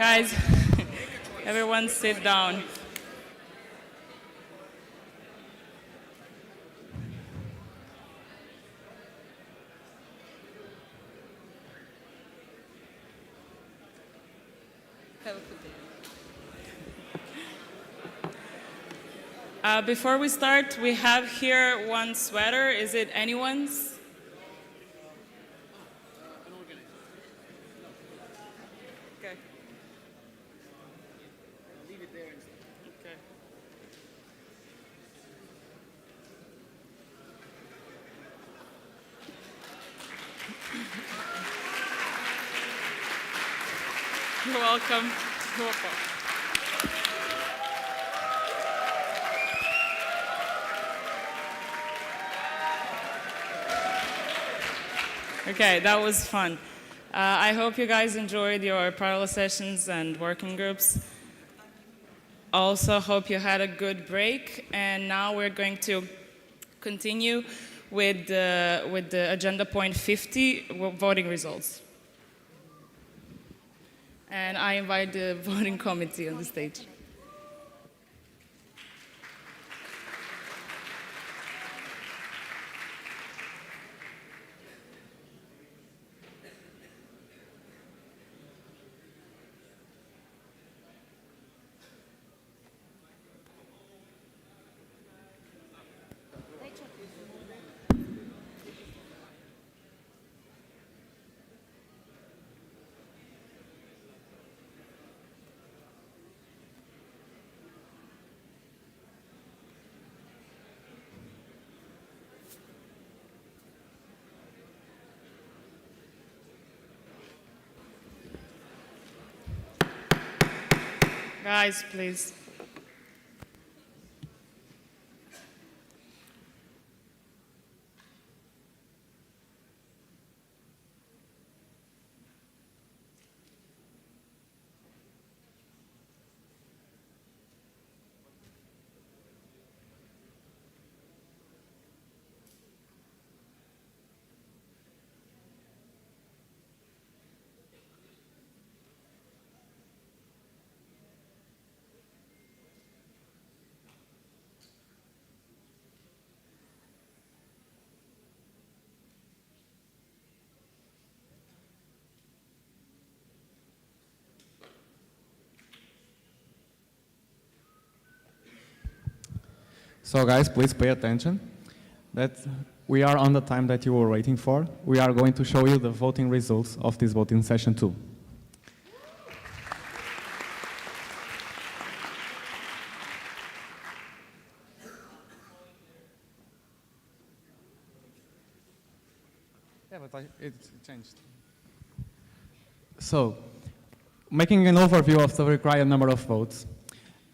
Guys, everyone sit down. Before we start, we have here one sweater. Is it anyone's? Okay. Leave it there instead. Okay. You're welcome. You're welcome. Okay, that was fun. I hope you guys enjoyed your parallel sessions and working groups. Also, hope you had a good break. And now we're going to continue with the agenda point 50, voting results. And I invite the voting committee on the stage. Guys, please. So guys, please pay attention that we are on the time that you were waiting for. We are going to show you the voting results of this voting session 2. Yeah, but it changed. So, making an overview of the required number of votes.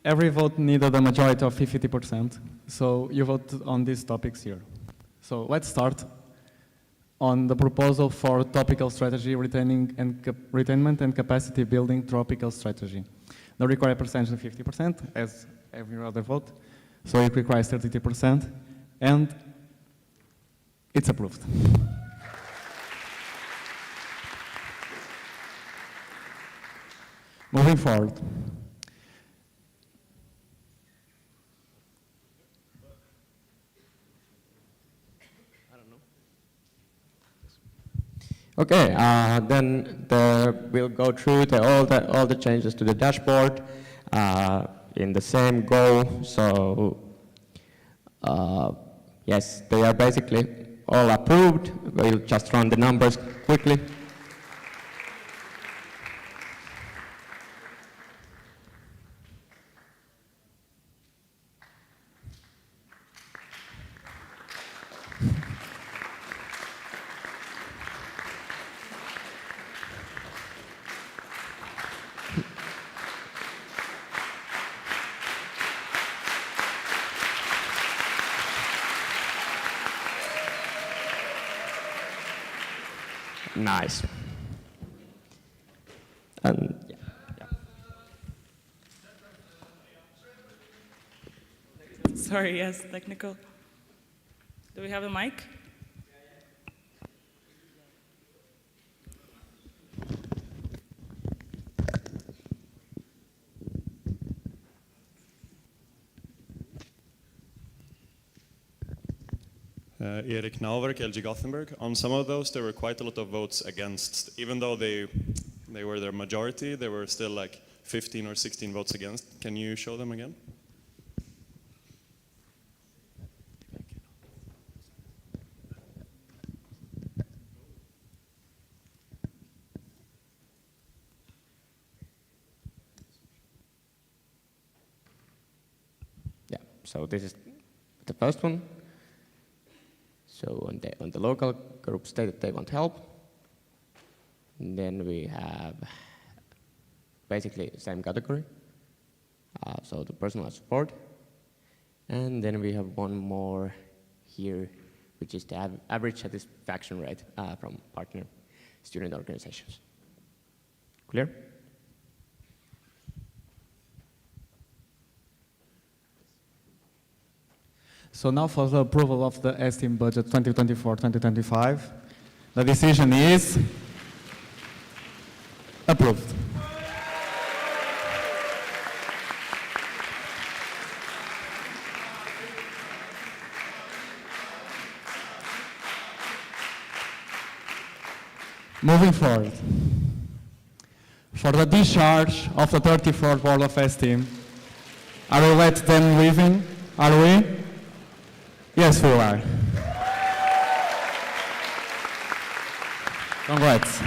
Every vote needed a majority of 50%, so you vote on these topics here. So let's start on the proposal for topical strategy, retainment and capacity building tropical strategy. The required percentage is 50%, as every other vote, so it requires 32%, and it's approved. Moving forward. Okay, then we'll go through all the changes to the dashboard in the same go. So yes, they are basically all approved. We'll just run the numbers quickly. Nice. And yeah. Sorry, yes, technical. Do we have a mic? Erik Nauwerk, LG Gothenburg. On some of those, there were quite a lot of votes against. Even though they were their majority, there were still like 15 or 16 votes against. Can you show them again? Yeah, so this is the first one. So on the local group stated they want help. And then we have basically the same category. So the personal support. And then we have one more here, which is the average satisfaction rate from partner student organizations. Clear? So now for the approval of the STEAM budget 2024-2025, the decision is approved. Moving forward, for the discharge of the 34th Board of STEAM, are we let them leaving? Are we? Yes, we are. Congrats.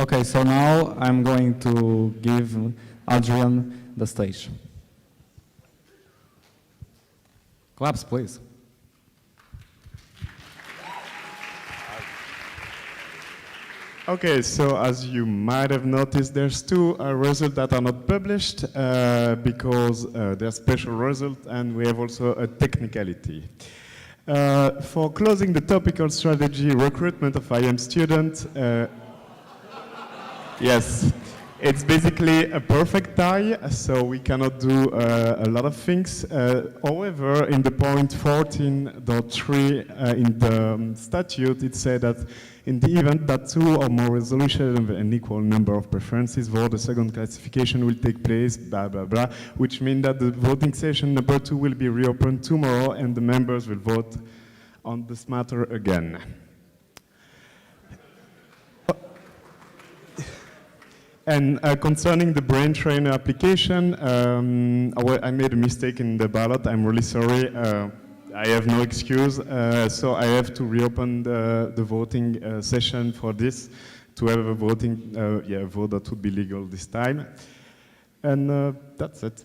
Okay, so now I'm going to give Adrian the stage. Claps, please. Okay, so as you might have noticed, there's two results that are not published because they're special results, and we have also a technicality. For closing the topical strategy recruitment of IM students, yes, it's basically a perfect tie, so we cannot do a lot of things. However, in the point 14.3 in the statute, it said that in the event that two or more resolutions of an equal number of preferences vote, the second classification will take place, blah, blah, blah, which means that the voting session number 2 will be reopened tomorrow and the members will vote on this matter again. And concerning the brain trainer application, I made a mistake in the ballot. I'm really sorry. I have no excuse. So I have to reopen the voting session for this to have a voting vote that would be legal this time. And that's it.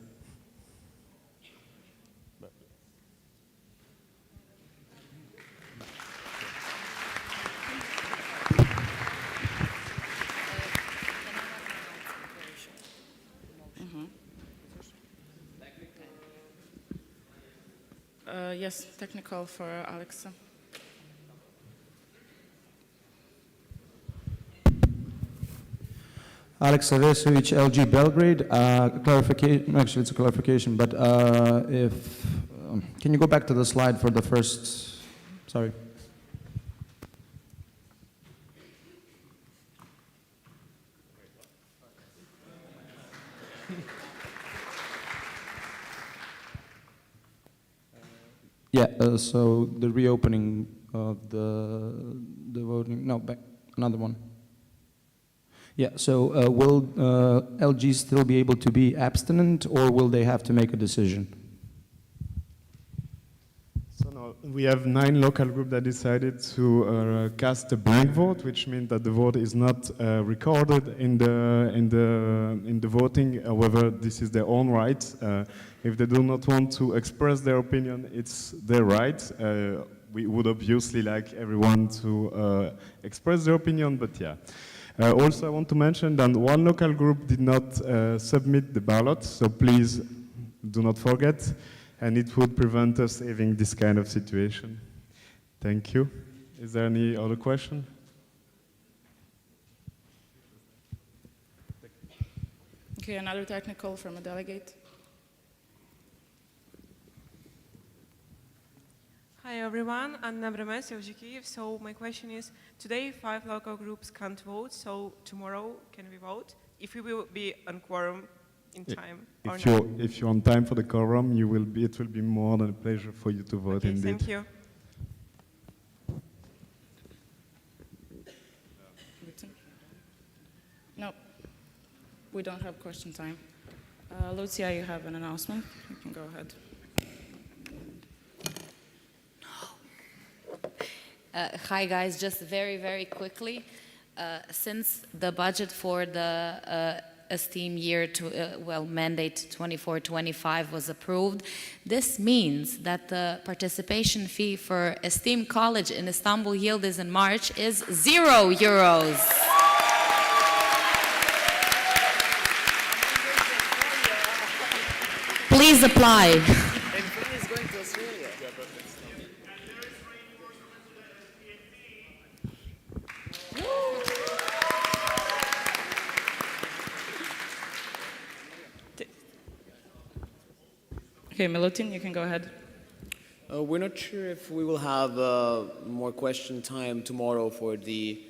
Yes, technical for Alexa. Alex Savesovic, LG Belgrade. Clarification. Actually, it's a clarification, but can you go back to the slide for the first? Sorry. Yeah, so the reopening of the voting, no, back, another one. Yeah, so will LG still be able to be abstinent, or will they have to make a decision? So no, we have 9 local groups that decided to cast a blank vote, which means that the vote is not recorded in the voting. However, this is their own right. If they do not want to express their opinion, it's their right. We would obviously like everyone to express their opinion, but yeah. Also, I want to mention that one local group did not submit the ballot, so please do not forget. and it would prevent us having this kind of situation. Thank you. Is there any other question? Okay, another technical from a delegate. Hi everyone, Anna Bremes, LG Kyiv. So my question is, today 5 local groups can't vote, so tomorrow can we vote? If we will be on quorum in time or not? If you're on time for the quorum, it will be more than a pleasure for you to vote, Okay, indeed. thank you. No, we don't have question time. Lucia, you have an announcement. You can go ahead. Hi guys, just very, very quickly, since the budget for the STEAM year, mandate 24-25 was approved, this means that the participation fee for STEAM College in Istanbul Yildiz in March is €0. Please apply. Okay, Milutin, you can go ahead. We're not sure if we will have more question time tomorrow for the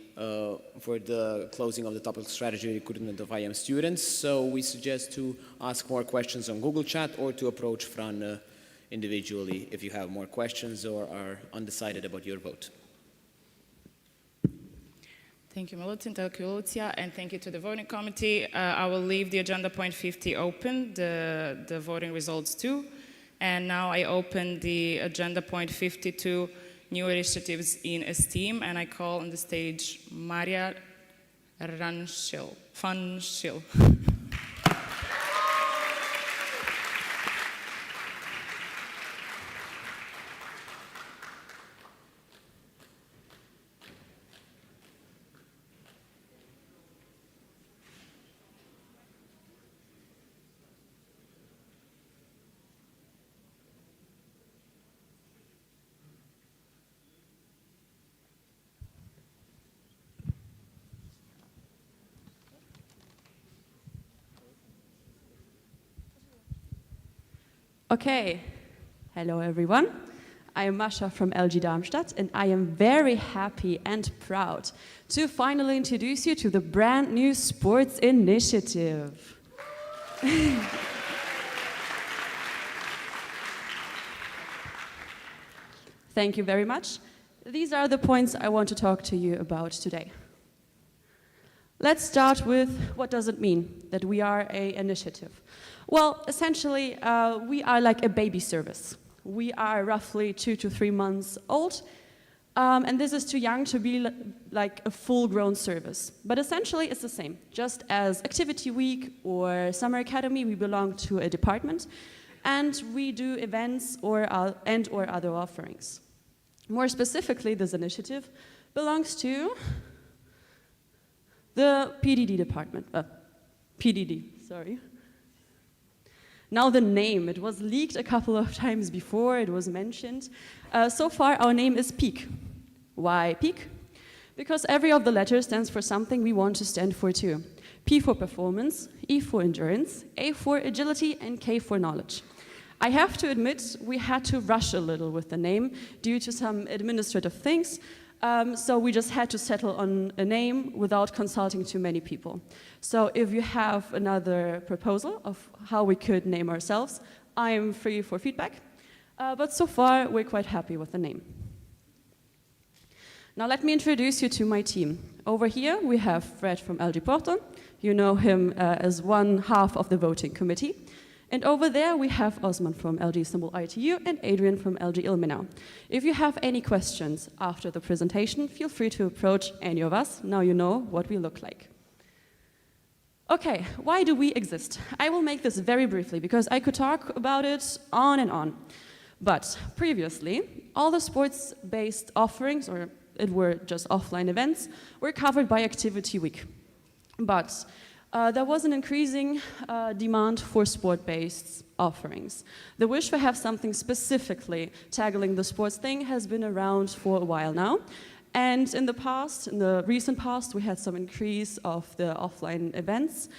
closing of the topic strategy recruitment of IM students. So we suggest to ask more questions on Google Chat or to approach Fran individually if you have more questions or are undecided about your vote. Thank you, Milutin. Thank you, Lucia, and thank you to the voting committee. I will leave the agenda point 50 open, the voting results too. And now I open the agenda point 52, new initiatives in STEAM, and I call on the stage Maria Fanschil. Okay, hello everyone. I am Masha from LG Darmstadt, and I am very happy and proud to finally introduce you to the brand new sports initiative. Thank you very much. These are the points I want to talk to you about today. Let's start with what does it mean that we are an initiative? Well, essentially, we are like a baby service. We are roughly 2 to 3 months old, and this is too young to be like a full-grown service. But essentially, it's the same. Just as Activity Week or Summer Academy, we belong to a department, and we do events or other offerings. More specifically, this initiative belongs to the PDD department. PDD, sorry. Now the name, it was leaked a couple of times before, it was mentioned. So far our name is PEAK. Why PEAK? Because every of the letters stands for something we want to stand for too. P for performance, E for endurance, A for agility, and K for knowledge. I have to admit, we had to rush a little with the name due to some administrative things, so we just had to settle on a name without consulting too many people. So if you have another proposal of how we could name ourselves, I am free for feedback. But so far, we're quite happy with the name. Now let me introduce you to my team. Over here, we have Fred from LG Porto. You know him as one half of the voting committee. And over there, we have Osman from LG Istanbul ITU and Adrian from LG Ilmenau. If you have any questions after the presentation, feel free to approach any of us. Now you know what we look like. Okay, why do we exist? I will make this very briefly because I could talk about it on and on. But previously, all the sports-based offerings, or it were just offline events, were covered by Activity Week. But there was an increasing demand for sport-based offerings. The wish to have something specifically tackling the sports thing has been around for a while now. And in the recent past, we had some increase of the offline events,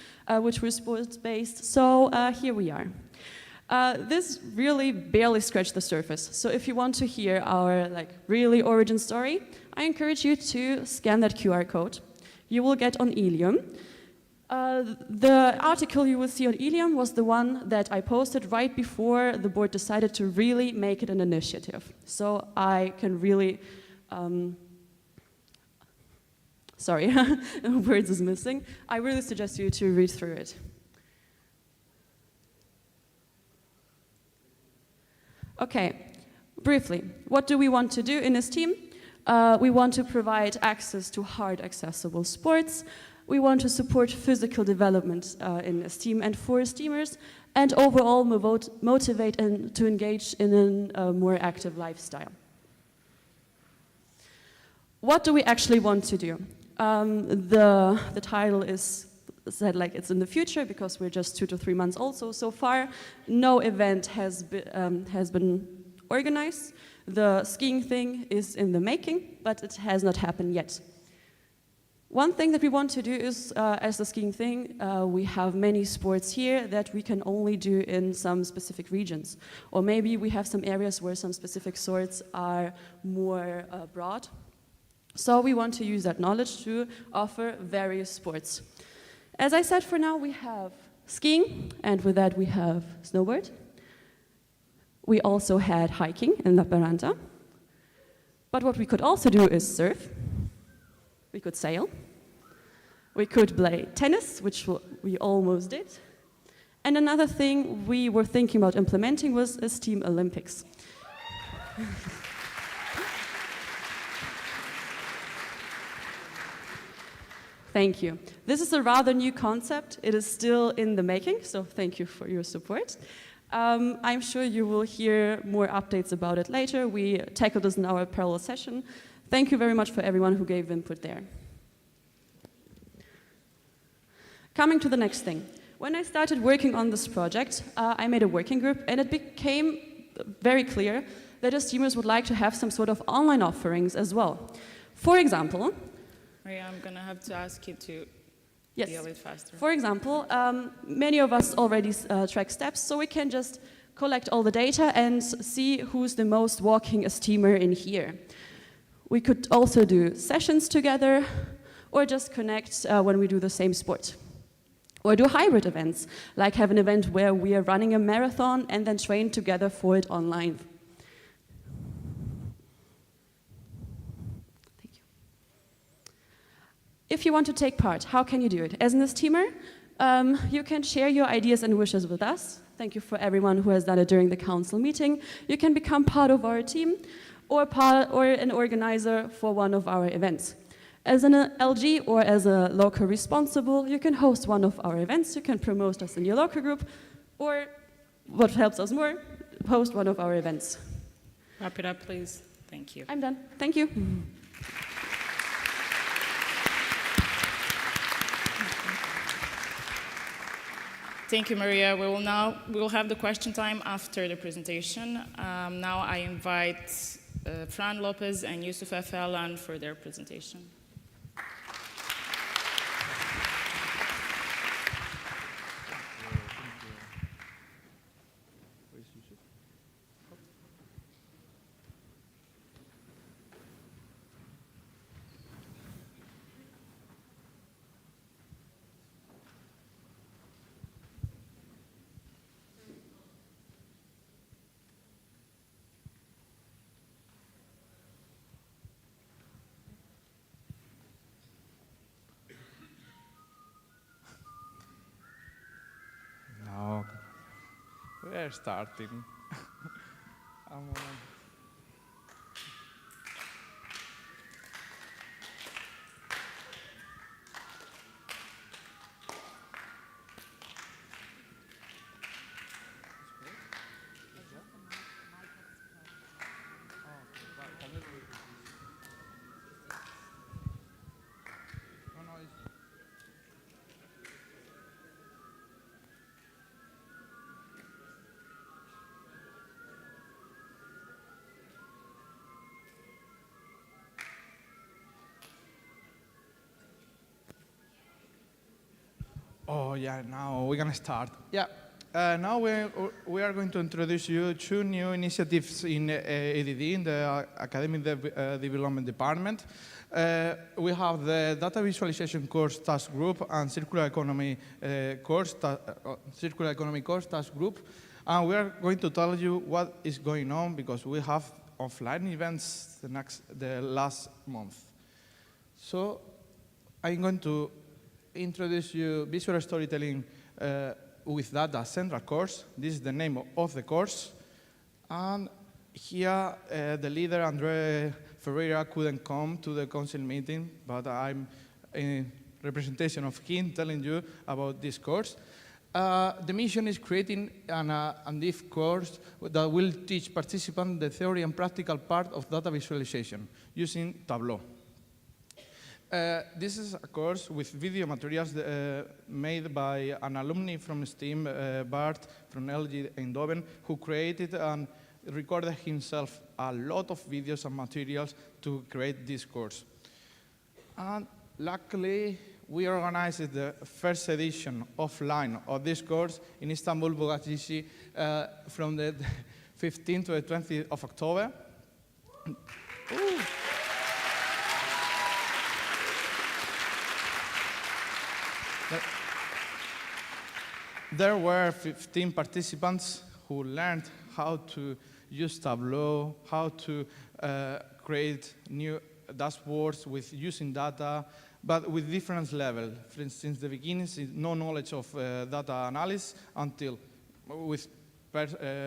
which were sports-based. So here we are. This really barely scratched the surface. So if you want to hear our really origin story, I encourage you to scan that QR code. You will get on Ilium. The article you will see on Ilium was the one that I posted right before the board decided to really make it an initiative. So I can really, sorry, words is missing. I really suggest you to read through it. Okay, briefly, what do we want to do in this team? We want to provide access to hard accessible sports. We want to support physical development in STEAM and for STEAMers, and overall motivate and to engage in a more active lifestyle. What do we actually want to do? The title is said like it's in the future because we're just 2 to 3 months old. So far, no event has been organized. The skiing thing is in the making, but it has not happened yet. One thing that we want to do is, as the skiing thing, we have many sports here that we can only do in some specific regions. Or maybe we have some areas where some specific sports are more broad. So we want to use that knowledge to offer various sports. As I said, for now we have skiing, and with that we have snowboard. We also had hiking in La Peranta. But what we could also do is surf. We could sail. We could play tennis, which we almost did. And another thing we were thinking about implementing was a STEAM Olympics. Thank you. This is a rather new concept. It is still in the making, so thank you for your support. I'm sure you will hear more updates about it later. We tackled this in our parallel session. Thank you very much for everyone who gave input there. Coming to the next thing. When I started working on this project, I made a working group, and it became very clear that STEAMers would like to have some sort of online offerings as well. For example, Maria, I'm going to have to ask you to be a bit faster. For example, many of us already track steps, so we can just collect all the data and see who's the most walking steamer in here. We could also do sessions together, or just connect when we do the same sport. Or do hybrid events, like have an event where we are running a marathon and then train together for it online. Thank you. If you want to take part, how can you do it? As an steamer, you can share your ideas and wishes with us. Thank you for everyone who has done it during the council meeting. You can become part of our team, or an organizer for one of our events. As an LG or as a local responsible, you can host one of our events, you can promote us in your local group, or what helps us more, host one of our events. Wrap it up, please. Thank you. I'm done. Thank you. Thank you, Maria. We will have the question time after the presentation. Now I invite Fran Lopez and Yusuf Alan for their presentation. We're starting. Oh yeah, now we're gonna start. Yeah, now we are going to introduce you two new initiatives in ADD, in the Academic Development Department. We have the Data Visualization Course Task Group and Circular Economy Course Task Group. And we are going to tell you what is going on because we have offline events the last month. So I'm going to introduce you visual storytelling with data central course. This is the name of the course. And here the leader, Andre Ferreira, couldn't come to the council meeting, but I'm in representation of him telling you about this course. The mission is creating an deep course that will teach participants the theory and practical part of data visualization using Tableau. This is a course with video materials made by an alumni from STEAM, Bart from LG Eindhoven, who created and recorded himself a lot of videos and materials to create this course. And luckily, we organized the first edition offline of this course in Istanbul, Bogazici, from the 15th to the 20th of October. Ooh. There were 15 participants who learned how to use Tableau, how to create new dashboards with using data, but with different levels. For instance, the beginnings, no knowledge of data analysis until with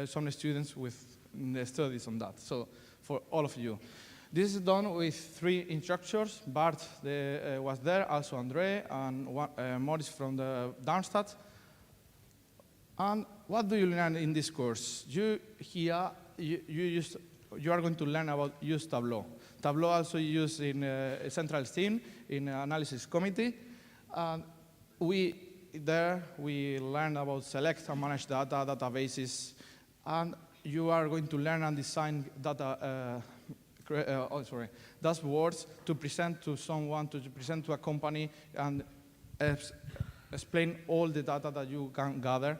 some students with the studies on that. So for all of you. This is done with 3 instructors. Bart was there, also Andre, and Morris from the Darmstadt. And what do you learn in this course? You are going to learn about use Tableau. Tableau also used in a central team, in analysis committee. And we learn about select and manage data, databases. And you are going to learn and design data, dashboards to present to someone, to present to a company, and explain all the data that you can gather.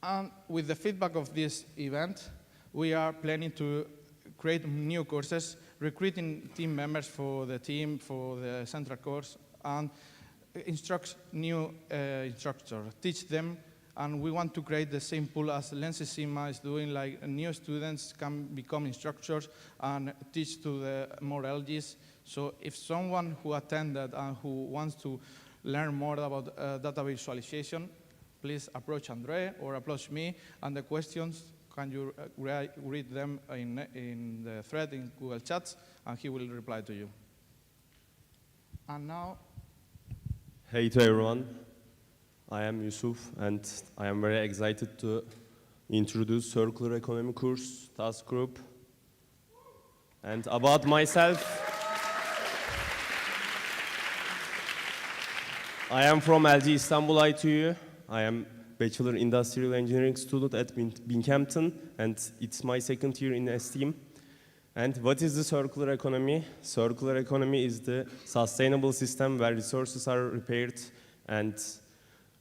And with the feedback of this event, we are planning to create new courses, recruiting team members for the team, for the central course, and instruct new instructors, teach them. And we want to create the same pool as LXIX is doing, like new students can become instructors and teach to the more LGs. So if someone who attended and who wants to learn more about data visualization, please approach Andre or approach me, and the questions, can you read them in the thread in Google Chats, and he will reply to you. And now... Hey to everyone, I am Yusuf, and I am very excited to introduce Circular Economy Course Task Group. And about myself, I am from LG Istanbul ITU. I am Bachelor Industrial Engineering student at Binghamton, and it's my 2nd year in STEAM. And what is the circular economy? Circular economy is the sustainable system where resources are repaired and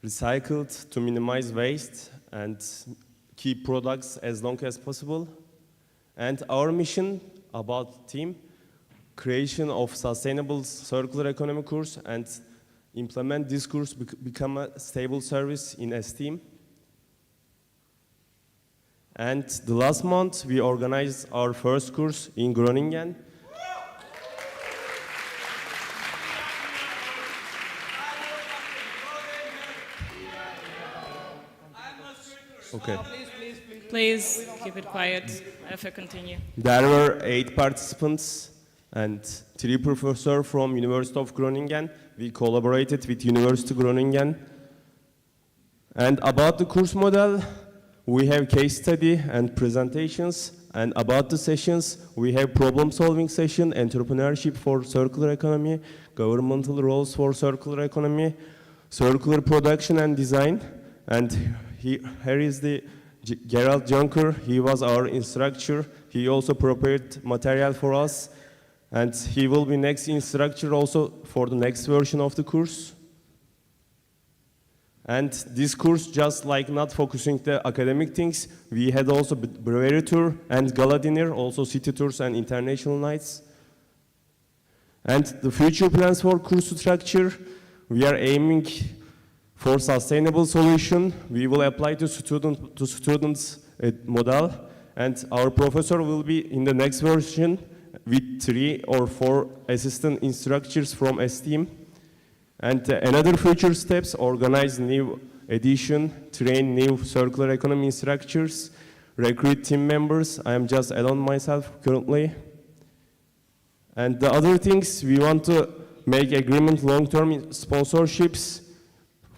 recycled to minimize waste and keep products as long as possible. And our mission about team, creation of sustainable circular economy course, and implement this course, become a stable service in STEAM. And the last month, we organized our first course in Groningen. Okay. Please keep it quiet if I continue. There were 8 participants and 3 professors from University of Groningen. We collaborated with University of Groningen. And about the course model, we have case study and presentations. And about the sessions, we have problem-solving session, entrepreneurship for circular economy, governmental roles for circular economy, circular production and design. And here is the Gerald Juncker. He was our instructor. He also prepared material for us. And he will be next instructor also for the next version of the course. And this course, just like not focusing the academic things, we had also brewery tour and gala dinner, also city tours and international nights. And the future plans for course structure, we are aiming for sustainable solution. We will apply to students a model, and our professor will be in the next version with 3 or 4 assistant instructors from STEAM. And another future steps, organize new edition, train new circular economy instructors, recruit team members. I am just alone myself currently. And the other things, we want to make agreement long-term sponsorships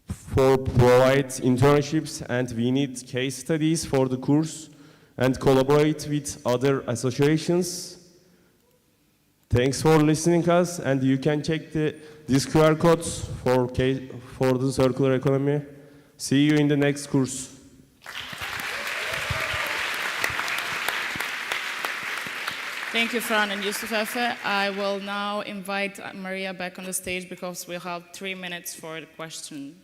for provide internships, and we need case studies for the course and collaborate with other associations. Thanks for listening us, and you can check these QR codes for the circular economy. See you in the next course. Thank you, Fran and Yusuf Efe. I will now invite Maria back on the stage because we'll have 3 minutes for the questions.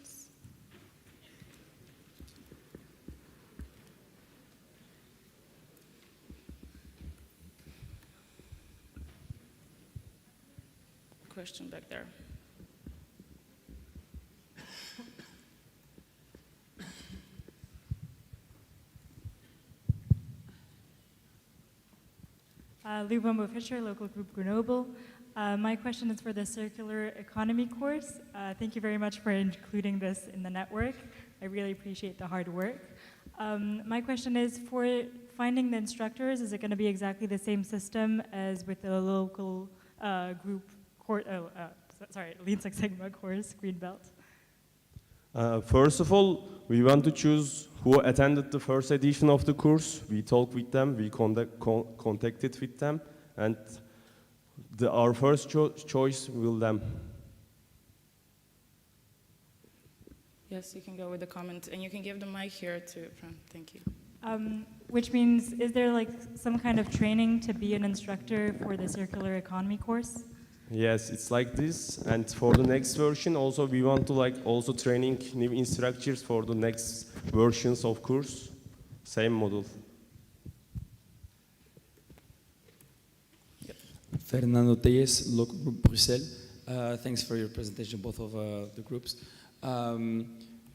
Question back there. Lubombo Fischer, local group Grenoble. My question is for the circular economy course. Thank you very much for including this in the network. I really appreciate the hard work. My question is, for finding the instructors, is it going to be exactly the same system as with the local group Lean Six Sigma course, Greenbelt? First of all, we want to choose who attended the first edition of the course. We talked with them, we contacted with them, and our first choice will them. Yes, you can go with the comment, and you can give the mic here to Fran. Thank you. Which means, is there like some kind of training to be an instructor for the circular economy course? Yes, it's like this, and for the next version also we want to also training new instructors for the next versions of course, same model. Fernando Telles, local group Bruxelles. Thanks for your presentation, both of the groups.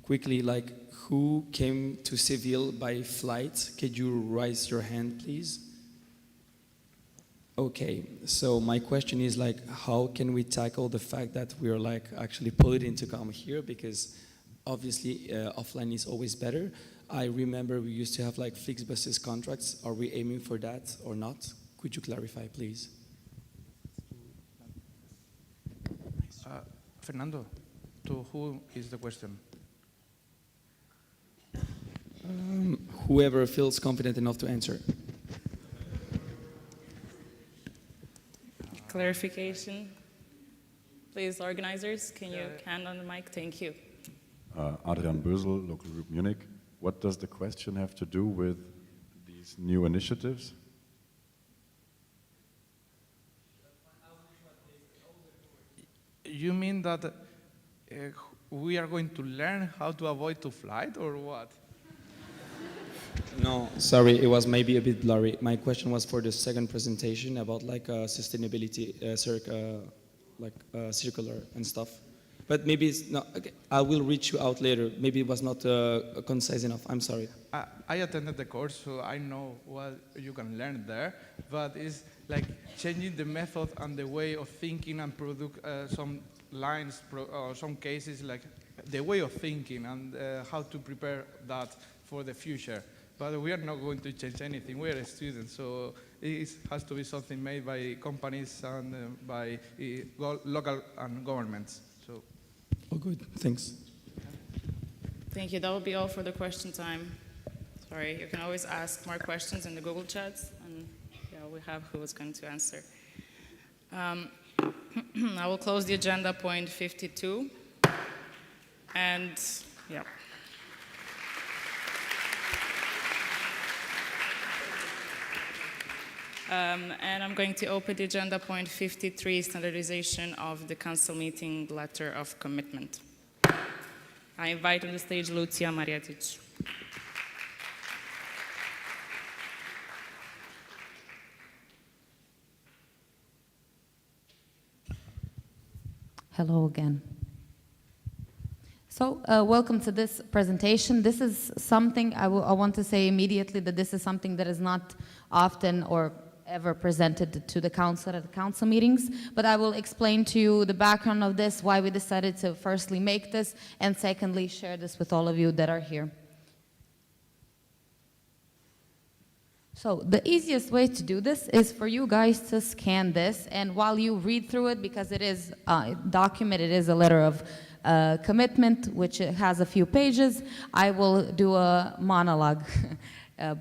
Quickly, who came to Seville by flight? Could you raise your hand, please? Okay, so my question is how can we tackle the fact that we are actually polluting to come here, because obviously offline is always better. I remember we used to have Flixbuses contracts. Are we aiming for that or not? Could you clarify, please? Fernando, to who is the question? Whoever feels confident enough to answer. Clarification. Please, organizers, can you hand on the mic? Thank you. Adrian Bösel, local group Munich. What does the question have to do with these new initiatives? You mean that we are going to learn how to avoid to flight, or what? No, sorry, it was maybe a bit blurry. My question was for the second presentation about sustainability, circular and stuff. But maybe it's not. Okay, I will reach you out later. Maybe it was not concise enough. I'm sorry. I attended the course, so I know what you can learn there. But it's changing the method and the way of thinking and produce some lines, or some cases, the way of thinking and how to prepare that for the future. But we are not going to change anything. We are students, so it has to be something made by companies and by local and governments. So. Oh, good. Thanks. Thank you. That will be all for the question time. Sorry, you can always ask more questions in the Google chats, and we have who is going to answer. I will close the agenda, point 52, and and I'm going to open the agenda, point 53, standardization of the council meeting letter of commitment. I invite on the stage Lucia Mariatic. Hello again. So, welcome to this presentation. This is something I want to say immediately that this is something that is not often or ever presented to the council at the council meetings, but I will explain to you the background of this, why we decided to firstly make this, and secondly share this with all of you that are here. So the easiest way to do this is for you guys to scan this, and while you read through it, because it is a document, it is a letter of commitment, which has a few pages, I will do a monologue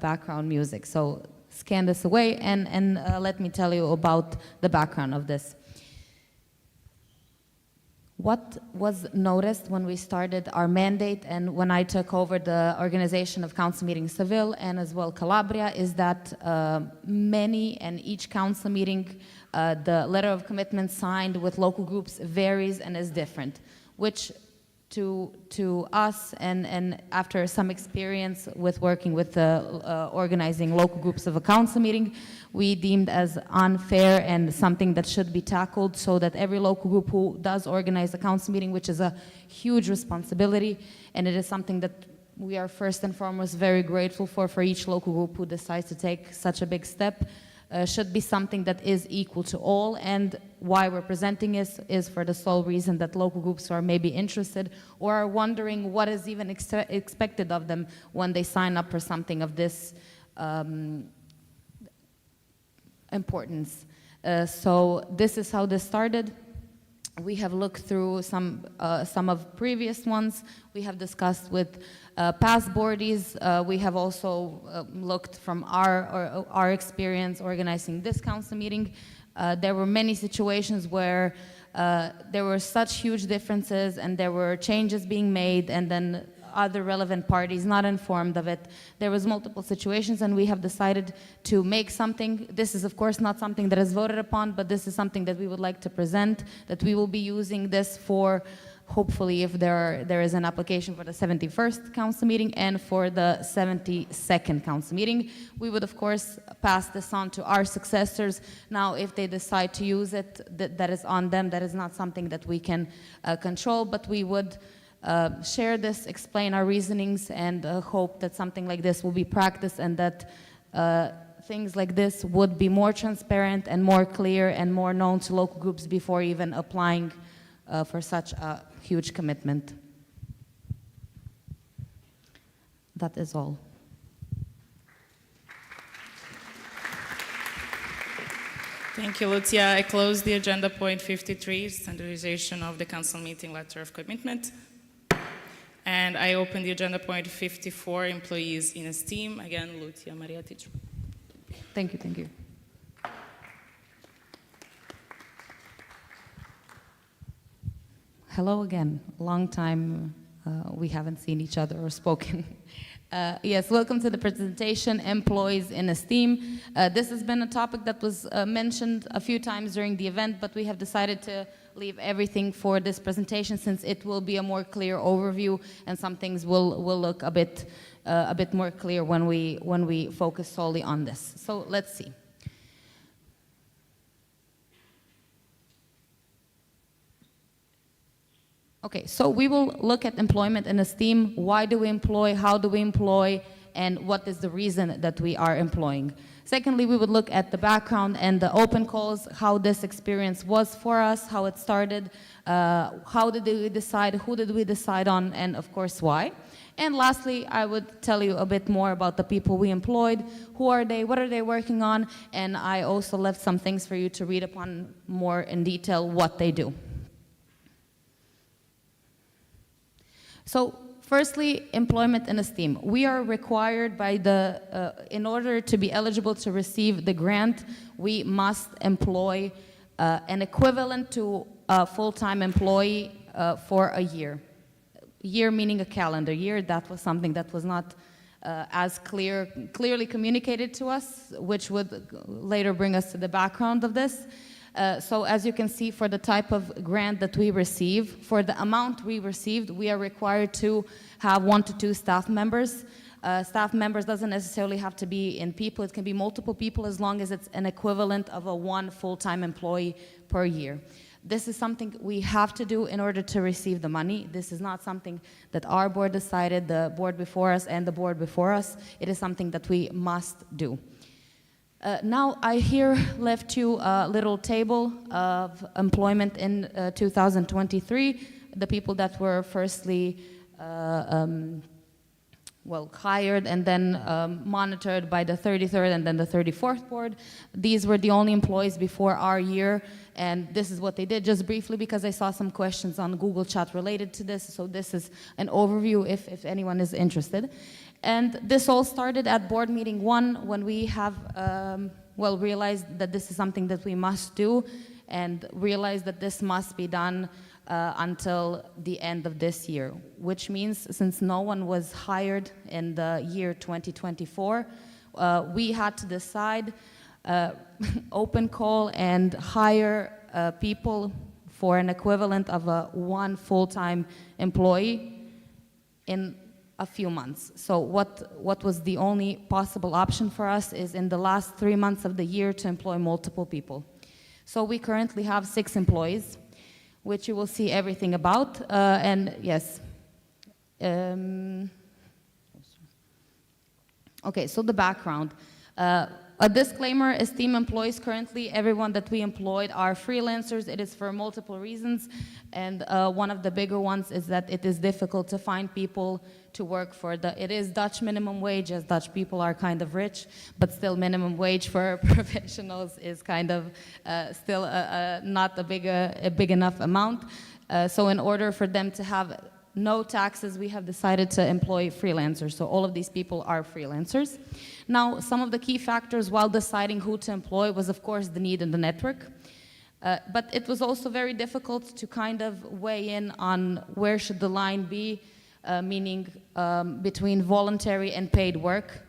background music. So scan this away and let me tell you about the background of this. What was noticed when we started our mandate and when I took over the organization of council meetings Seville and as well Calabria is that many and each council meeting, the letter of commitment signed with local groups varies and is different, which to us and after some experience with working with organizing local groups of a council meeting, we deemed as unfair and something that should be tackled so that every local group who does organize a council meeting, which is a huge responsibility, and it is something that we are first and foremost very grateful for each local group who decides to take such a big step, should be something that is equal to all. And why we're presenting is for the sole reason that local groups who are maybe interested or are wondering what is even expected of them when they sign up for something of this importance. So this is how this started. We have looked through some of previous ones. We have discussed with past boardies. We have also looked from our experience organizing this council meeting. There were many situations where there were such huge differences and there were changes being made and then other relevant parties not informed of it. There was multiple situations and we have decided to make something. This is of course not something that is voted upon, but this is something that we would like to present, that we will be using this for hopefully if there is an application for the 71st council meeting and for the 72nd council meeting. We would of course pass this on to our successors. Now if they decide to use it, that is on them. That is not something that we can control, but we would share this, explain our reasonings, and hope that something like this will be practiced and that things like this would be more transparent and more clear and more known to local groups before even applying for such a huge commitment. That is all. Thank you, Lucia. I close the agenda point 53, standardization of the council meeting letter of commitment. And I open the agenda point 54, employees in esteem. Again, Lucia Mariatic. Thank you, thank you. Hello again. Long time we haven't seen each other or spoken. Yes, welcome to the presentation, Employees in Esteem. This has been a topic that was mentioned a few times during the event, but we have decided to leave everything for this presentation since it will be a more clear overview and some things will look a bit more clear when we focus solely on this. So let's see. Okay, so we will look at employment and esteem. Why do we employ? How do we employ? And what is the reason that we are employing? Secondly, we would look at the background and the open calls, how this experience was for us, how it started, how did we decide, who did we decide on, and of course why. And lastly, I would tell you a bit more about the people we employed, who are they, what are they working on, and I also left some things for you to read upon more in detail what they do. So firstly, employment and esteem. We are required by in order to be eligible to receive the grant, we must employ an equivalent to a full-time employee for a year. Year meaning a calendar year. That was something that was not as clearly communicated to us, which would later bring us to the background of this. So as you can see, for the type of grant that we receive, for the amount we received, we are required to have 1 to 2 staff members. Staff members doesn't necessarily have to be in people, it can be multiple people as long as it's an equivalent of a 1 full-time employee per year. This is something we have to do in order to receive the money. This is not something that our board decided, the board before us and the board before us. It is something that we must do. Now I here left you a little table of employment in 2023, the people that were firstly hired and then monitored by the 33rd and then the 34th board. These were the only employees before our year, and this is what they did, just briefly, because I saw some questions on Google Chat related to this, so this is an overview if anyone is interested. And this all started at board meeting 1 when we have, realized that this is something that we must do and realized that this must be done until the end of this year, which means since no one was hired in the year 2024, we had to decide, open call and hire people for an equivalent of 1 full-time employee in a few months. So what was the only possible option for us is in the last 3 months of the year to employ multiple people. So we currently have 6 employees, which you will see everything about, and yes. Okay, so the background. A disclaimer, esteemed employees, currently everyone that we employed are freelancers. It is for multiple reasons, and one of the bigger ones is that it is difficult to find people to work for it is Dutch minimum wage, as Dutch people are kind of rich, but still minimum wage for professionals is kind of still not a big enough amount. So in order for them to have no taxes, we have decided to employ freelancers. So all of these people are freelancers. Now, some of the key factors while deciding who to employ was, of course, the need in the network. But it was also very difficult to kind of weigh in on where should the line be, meaning between voluntary and paid work.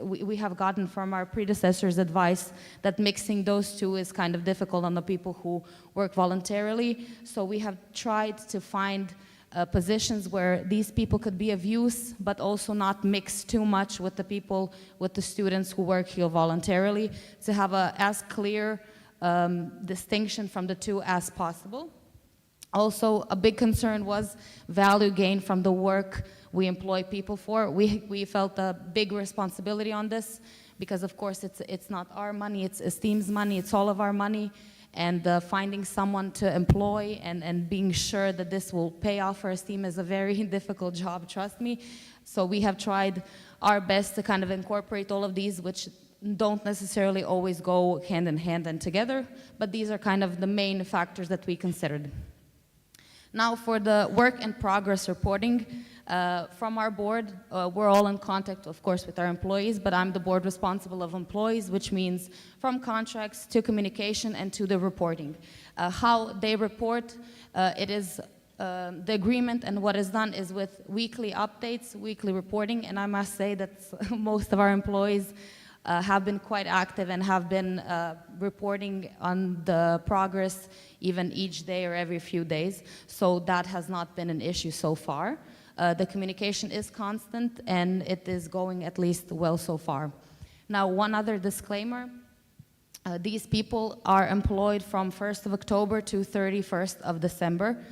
We have gotten from our predecessors advice that mixing those two is kind of difficult on the people who work voluntarily. So we have tried to find positions where these people could be of use, but also not mix too much with the people, with the students who work here voluntarily, to have as clear distinction from the two as possible. Also, a big concern was value gain from the work we employ people for. We felt a big responsibility on this because, of course, it's not our money, it's Esteem's money, it's all of our money. And finding someone to employ and being sure that this will pay off for Esteem is a very difficult job, trust me. So we have tried our best to kind of incorporate all of these, which don't necessarily always go hand in hand and together, but these are kind of the main factors that we considered. Now for the work in progress reporting, from our board, we're all in contact, of course, with our employees, but I'm the board responsible of employees, which means from contracts to communication and to the reporting. How they report, it is the agreement, and what is done is with weekly updates, weekly reporting, and I must say that most of our employees have been quite active and have been reporting on the progress even each day or every few days. So that has not been an issue so far. The communication is constant and it is going at least well so far. Now, one other disclaimer. These people are employed from 1st of October to 31st of December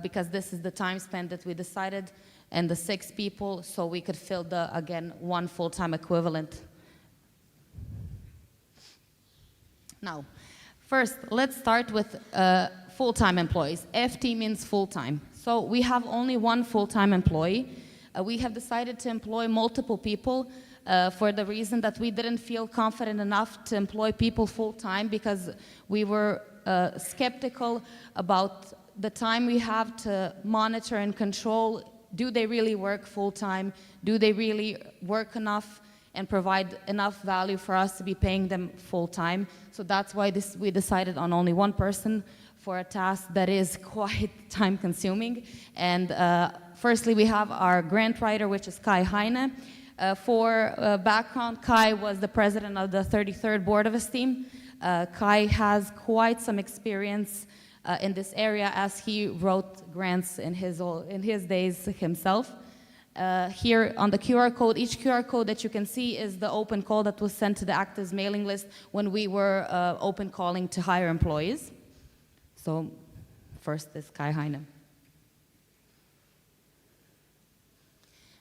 because this is the time span that we decided, and the 6 people, so we could fill the, again, 1 full-time equivalent. Now, first, let's start with full-time employees. FT means full-time. So we have only 1 full-time employee. We have decided to employ multiple people for the reason that we didn't feel confident enough to employ people full-time because we were skeptical about the time we have to monitor and control. Do they really work full-time? Do they really work enough and provide enough value for us to be paying them full-time? So that's why we decided on only 1 person for a task that is quite time-consuming. And firstly, we have our grant writer, which is Kai Heine. For background, Kai was the president of the 33rd Board of Esteem. Kai has quite some experience in this area as he wrote grants in his days himself. Here on the QR code, each QR code that you can see is the open call that was sent to the Actives mailing list when we were open calling to hire employees. So first is Kai Heine.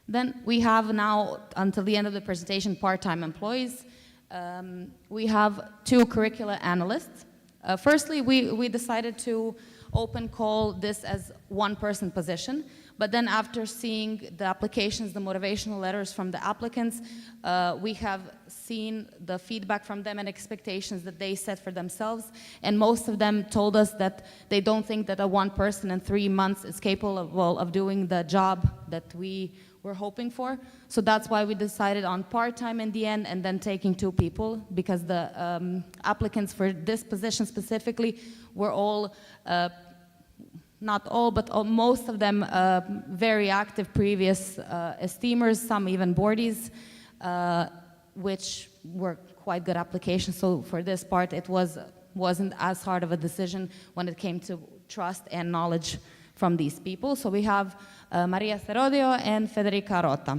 Then we have now, until the end of the presentation, part-time employees. We have 2 curricula analysts. Firstly, we decided to open call this as one-person position, but then after seeing the applications, the motivational letters from the applicants, we have seen the feedback from them and expectations that they set for themselves, and most of them told us that they don't think that a one person in 3 months is capable of doing the job that we were hoping for. So that's why we decided on part-time in the end and then taking 2 people, because the applicants for this position specifically were all, not all, but most of them very active previous esteemers, some even boardies, which were quite good applications. So for this part, it wasn't as hard of a decision when it came to trust and knowledge from these people. So we have Maria Serodio and Federica Rota.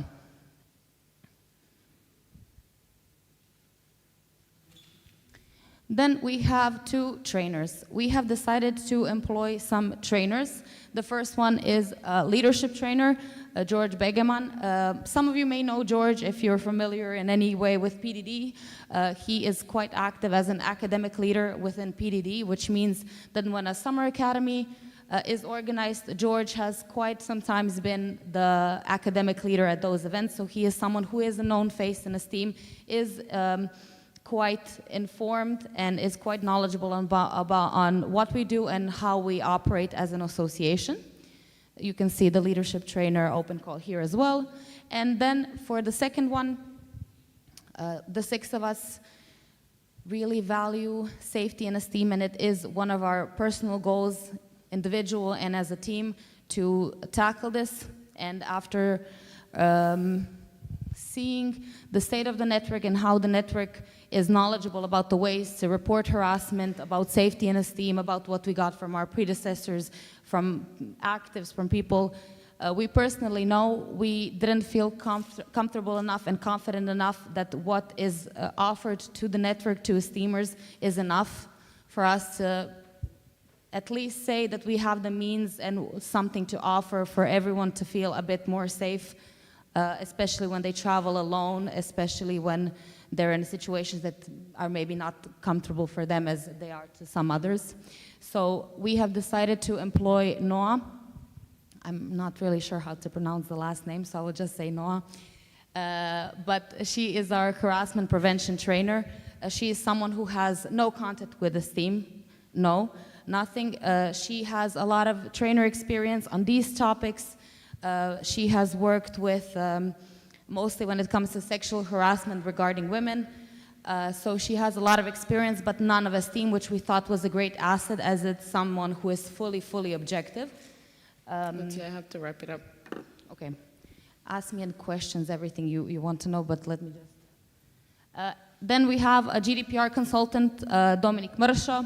Then we have 2 trainers. We have decided to employ some trainers. The first one is a leadership trainer, George Begeman. Some of you may know George if you're familiar in any way with PDD. He is quite active as an academic leader within PDD, which means that when a summer academy is organized, George has quite sometimes been the academic leader at those events. So he is someone who is a known face in esteem, is quite informed and is quite knowledgeable on what we do and how we operate as an association. You can see the leadership trainer open call here as well. And then for the second one, the 6 of us really value safety and esteem, and it is one of our personal goals, individual and as a team, to tackle this. And after seeing the state of the network and how the network is knowledgeable about the ways to report harassment, about safety and esteem, about what we got from our predecessors, from actives, from people, we personally know we didn't feel comfortable enough and confident enough that what is offered to the network, to esteemers, is enough for us to at least say that we have the means and something to offer for everyone to feel a bit more safe, especially when they travel alone, especially when they're in situations that are maybe not comfortable for them as they are to some others. So we have decided to employ Noah. I'm not really sure how to pronounce the last name, so I will just say Noah. But she is our harassment prevention trainer. She is someone who has no contact with esteem, no. Nothing. She has a lot of trainer experience on these topics. She has worked with, mostly when it comes to sexual harassment regarding women. So she has a lot of experience, but none of esteem, which we thought was a great asset, as it's someone who is fully objective. But I have to wrap it up. Okay. Ask me any questions, everything you want to know, but let me just... then we have a GDPR consultant, Dominic Mršo.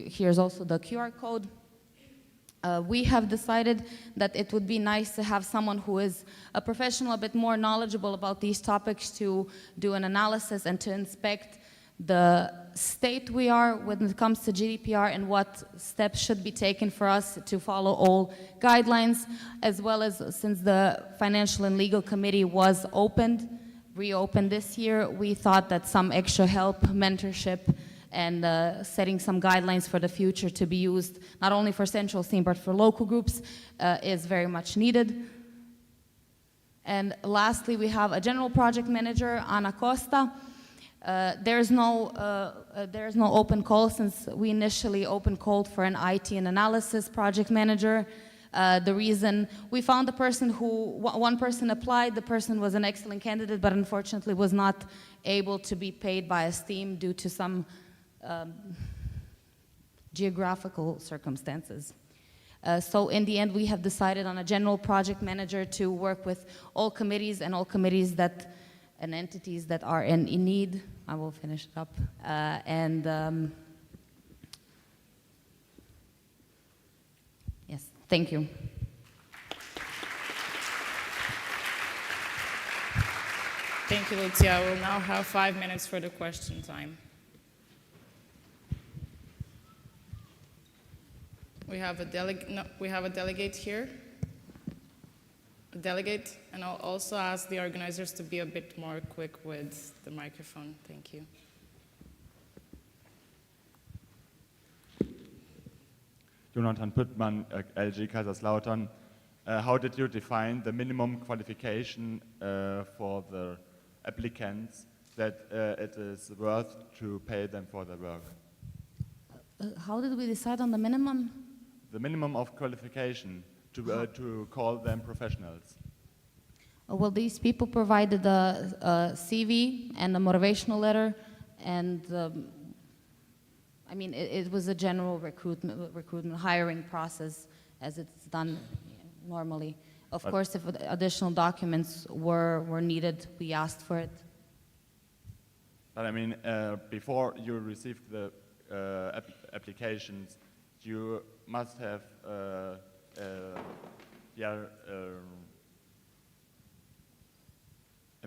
Here's also the QR code. We have decided that it would be nice to have someone who is a professional, a bit more knowledgeable about these topics, to do an analysis and to inspect the state we are when it comes to GDPR and what steps should be taken for us to follow all guidelines, as well as, since the Financial and Legal Committee was reopened this year, we thought that some extra help, mentorship, and setting some guidelines for the future to be used not only for central team but for local groups is very much needed. And lastly, we have a general project manager, Ana Costa. There's no open call since we initially open called for an IT and analysis project manager. The reason we found the person one person applied, the person was an excellent candidate, but unfortunately was not able to be paid by esteem due to some geographical circumstances. So in the end, we have decided on a general project manager to work with all committees and all committees that and entities that are in need. I will finish it up. Yes, thank you. Thank you, Lucia. We'll now have 5 minutes for the question time. We have a delegate here. A delegate, and I'll also ask the organizers to be a bit more quick with the microphone. Thank you. Jonathan Püttmann, LG Kaiserslautern. How did you define the minimum qualification for the applicants that it is worth to pay them for their work? How did we decide on the minimum? The minimum of qualification to call them professionals. Well, these people provided a CV and a motivational letter, and I mean, it was a general recruitment hiring process as it's done normally. Of course, if additional documents were needed, we asked for it. But I mean, before you received the applications, you must have a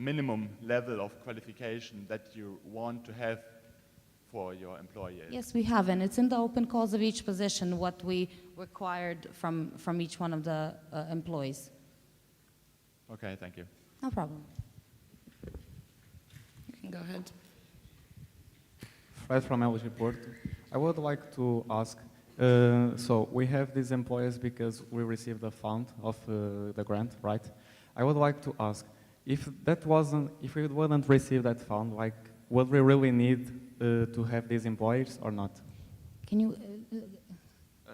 minimum level of qualification that you want to have for your employees. Yes, we have, and it's in the open calls of each position what we required from each one of the employees. Okay, thank you. No problem. You can go ahead. Fred from LG Report. I would like to ask, so we have these employees because we received the fund of the grant, right? I would like to ask, if we wouldn't receive that fund, like, would we really need to have these employees or not? Can you,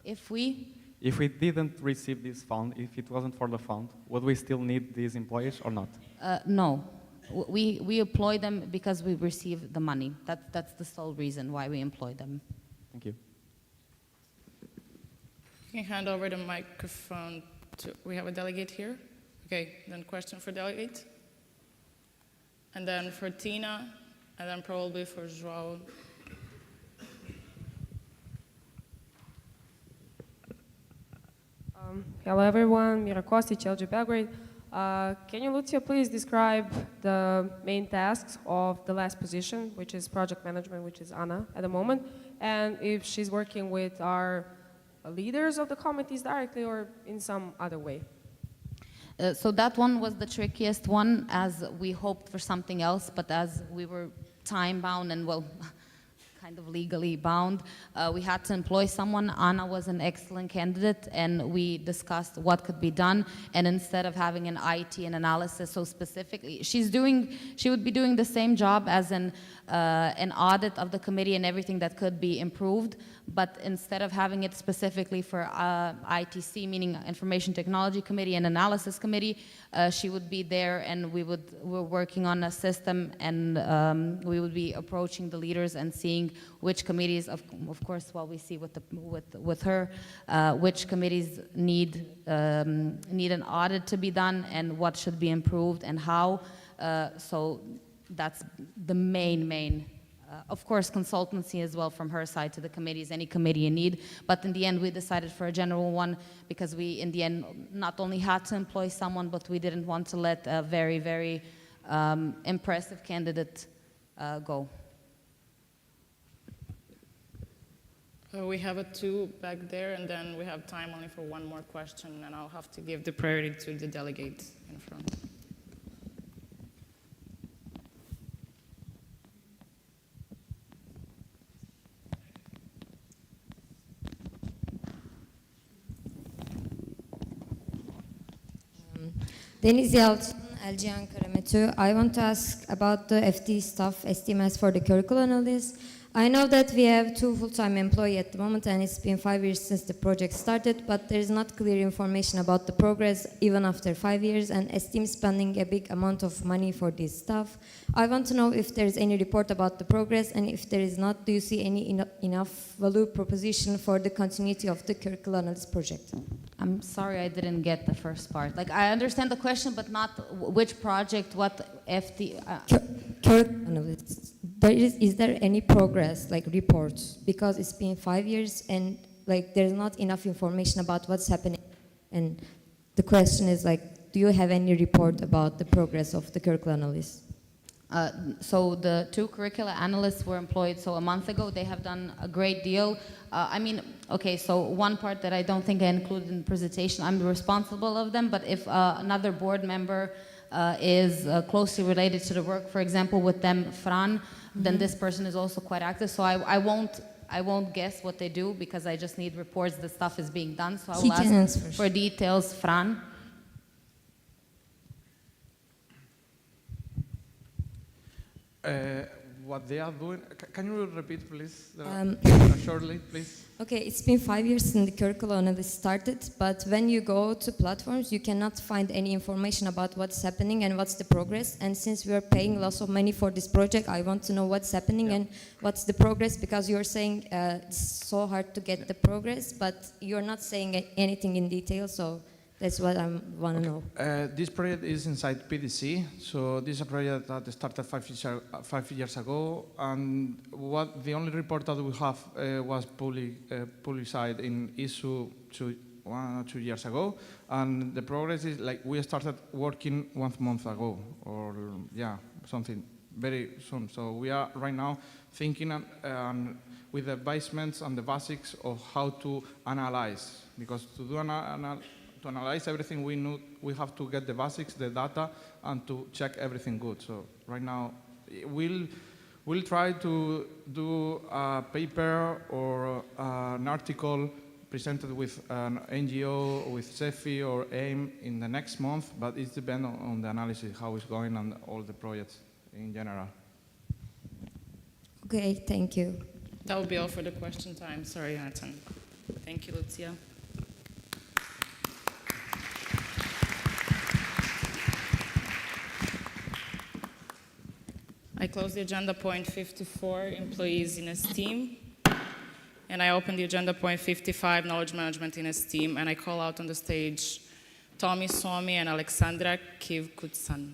if we didn't receive this fund, if it wasn't for the fund, would we still need these employees or not? No. We employ them because we receive the money. That's the sole reason why we employ them. Thank you. You can hand over the microphone to, we have a delegate here. Okay, then question for delegate. And then for Tina, and then probably for João. Hello everyone, Mira Kostic, LG Belgrade. Can you, Lucia, please describe the main tasks of the last position, which is project management, which is Anna at the moment, and if she's working with our leaders of the committees directly or in some other way? So that one was the trickiest one, as we hoped for something else, but as we were time bound and, well, kind of legally bound, we had to employ someone. Anna was an excellent candidate, and we discussed what could be done. And instead of having an IT and analysis so specifically, she would be doing the same job as an audit of the committee and everything that could be improved. But instead of having it specifically for ITC, meaning Information Technology Committee and Analysis Committee, she would be there, and we're working on a system, and we would be approaching the leaders and seeing which committees, of course, while we see with her, which committees need an audit to be done and what should be improved and how. So that's the main. Of course, consultancy as well from her side to the committees, any committee in need. But in the end, we decided for a general one because we, in the end, not only had to employ someone, but we didn't want to let a very, very impressive candidate go. We have a 2 back there, and then we have time only for one more question, and I'll have to give the priority to the delegate in front. Deniz Yalçın, LG Ankara Metro. I want to ask about the FT stuff, estimates for the curricular analysis. I know that we have 2 full-time employees at the moment, and it's been 5 years since the project started, but there is not clear information about the progress even after 5 years, and STEAM spending a big amount of money for this stuff. I want to know if there is any report about the progress, and if there is not, do you see any enough value proposition for the continuity of the curricular analysis project? I'm sorry I didn't get the first part. Like, I understand the question, but not which project, what FT... Is there any progress, like reports? Because it's been 5 years and like there's not enough information about what's happening. And the question is like, do you have any report about the progress of the curricular analysis? So the 2 curricular analysts were employed a month ago. They have done a great deal. I mean, okay, so one part that I don't think I included in the presentation, I'm responsible of them, but if another board member is closely related to the work, for example, with them, Fran, then this person is also quite active. So I won't guess what they do because I just need reports that stuff is being done. So I'll ask for details, Fran. What they are doing, can you repeat, please, shortly, please? Okay, it's been 5 years since the curricular analysis started, but when you go to platforms, you cannot find any information about what's happening and what's the progress. And since we are paying lots of money for this project, I want to know what's happening and what's the progress, because you're saying it's so hard to get the progress, but you're not saying anything in detail, so that's what I want to know. This project is inside PDC, so this is a project that started 5 years ago, and the only report that we have was published in issue 1 or 2 years ago, and the progress is like we started working 1 month ago, or yeah, something very soon. So we are right now thinking with the basements and the basics of how to analyze, because to do to analyze everything we know, we have to get the basics, the data, and to check everything good. So right now, we'll try to do a paper or an article presented with an NGO, with CEFI or AIM in the next month, but it depends on the analysis, how it's going and all the projects in general. Okay, thank you. That will be all for the question time. Sorry, Jonathan. Thank you, Lucia. I close the agenda point 54, employees in STEAM. And I open the agenda point 55, knowledge management in STEAM. And I call out on the stage Tommy Suomi and Alexandra Kivkutsan.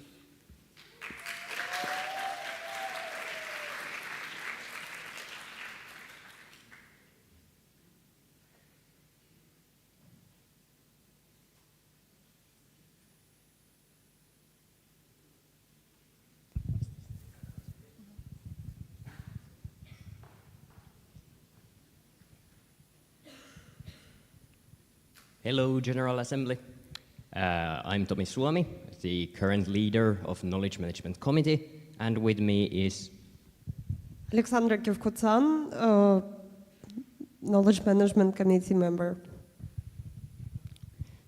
Hello, General Assembly. I'm Tommy Suomi, the current leader of Knowledge Management Committee, and with me is Alexandra Kivkutsan, Knowledge Management Committee member.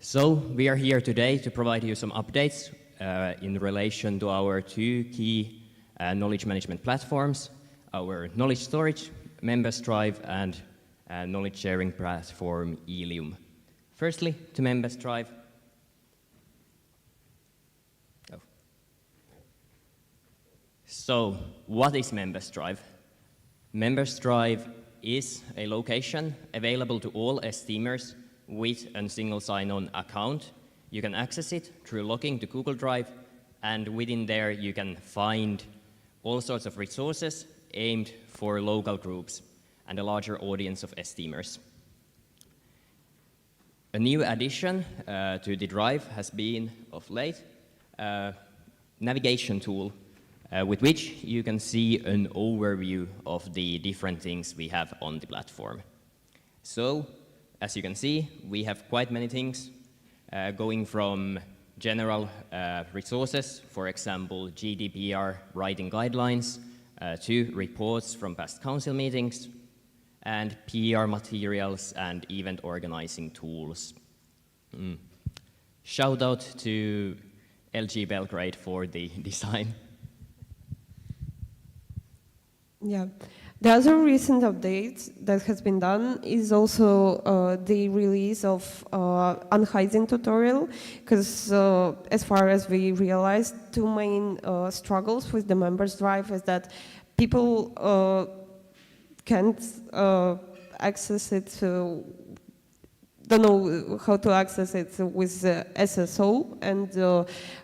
So, we are here today to provide you some updates in relation to our 2 key knowledge management platforms, our knowledge storage, Members Drive, and knowledge sharing platform, Ilium. Firstly, to Members Drive. So, what is Members Drive? Members Drive is a location available to all STEAMers with a single sign-on account. You can access it through logging to Google Drive, and within there you can find all sorts of resources aimed for local groups and a larger audience of STEAMers. A new addition to the drive has been, of late, a navigation tool with which you can see an overview of the different things we have on the platform. So, as you can see, we have quite many things going from general resources, for example, GDPR writing guidelines, to reports from past council meetings, and PR materials and event organizing tools. Shout out to LG Belgrade for the design. Yeah. The other recent update that has been done is also the release of unhiding tutorial, because as far as we realized, two main struggles with the members drive is that people can't access it, don't know how to access it with SSO, and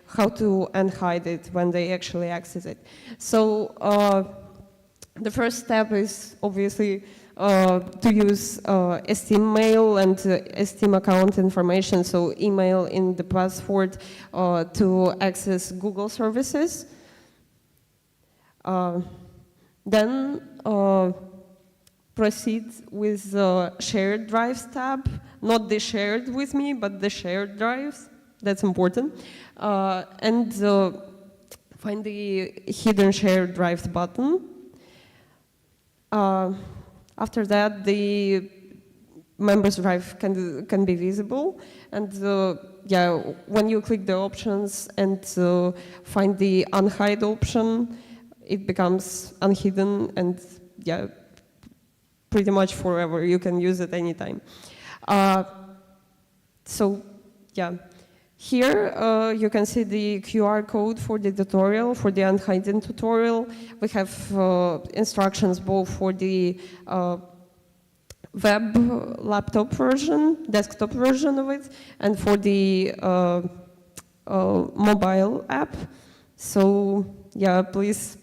how to unhide it when they actually access it. So the first step is obviously to use Steam mail and Steam account information, so email in the password to access Google services. Then proceed with the shared drives tab, not the shared with me, but the shared drives. That's important. And find the hidden shared drives button. After that, the members drive can be visible, and yeah, when you click the options and find the unhide option, it becomes unhidden, and yeah, pretty much forever. You can use it anytime. So yeah. Here you can see the QR code for the tutorial, for the unhidden tutorial. We have instructions both for the web laptop version, desktop version of it, and for the mobile app. So yeah, please,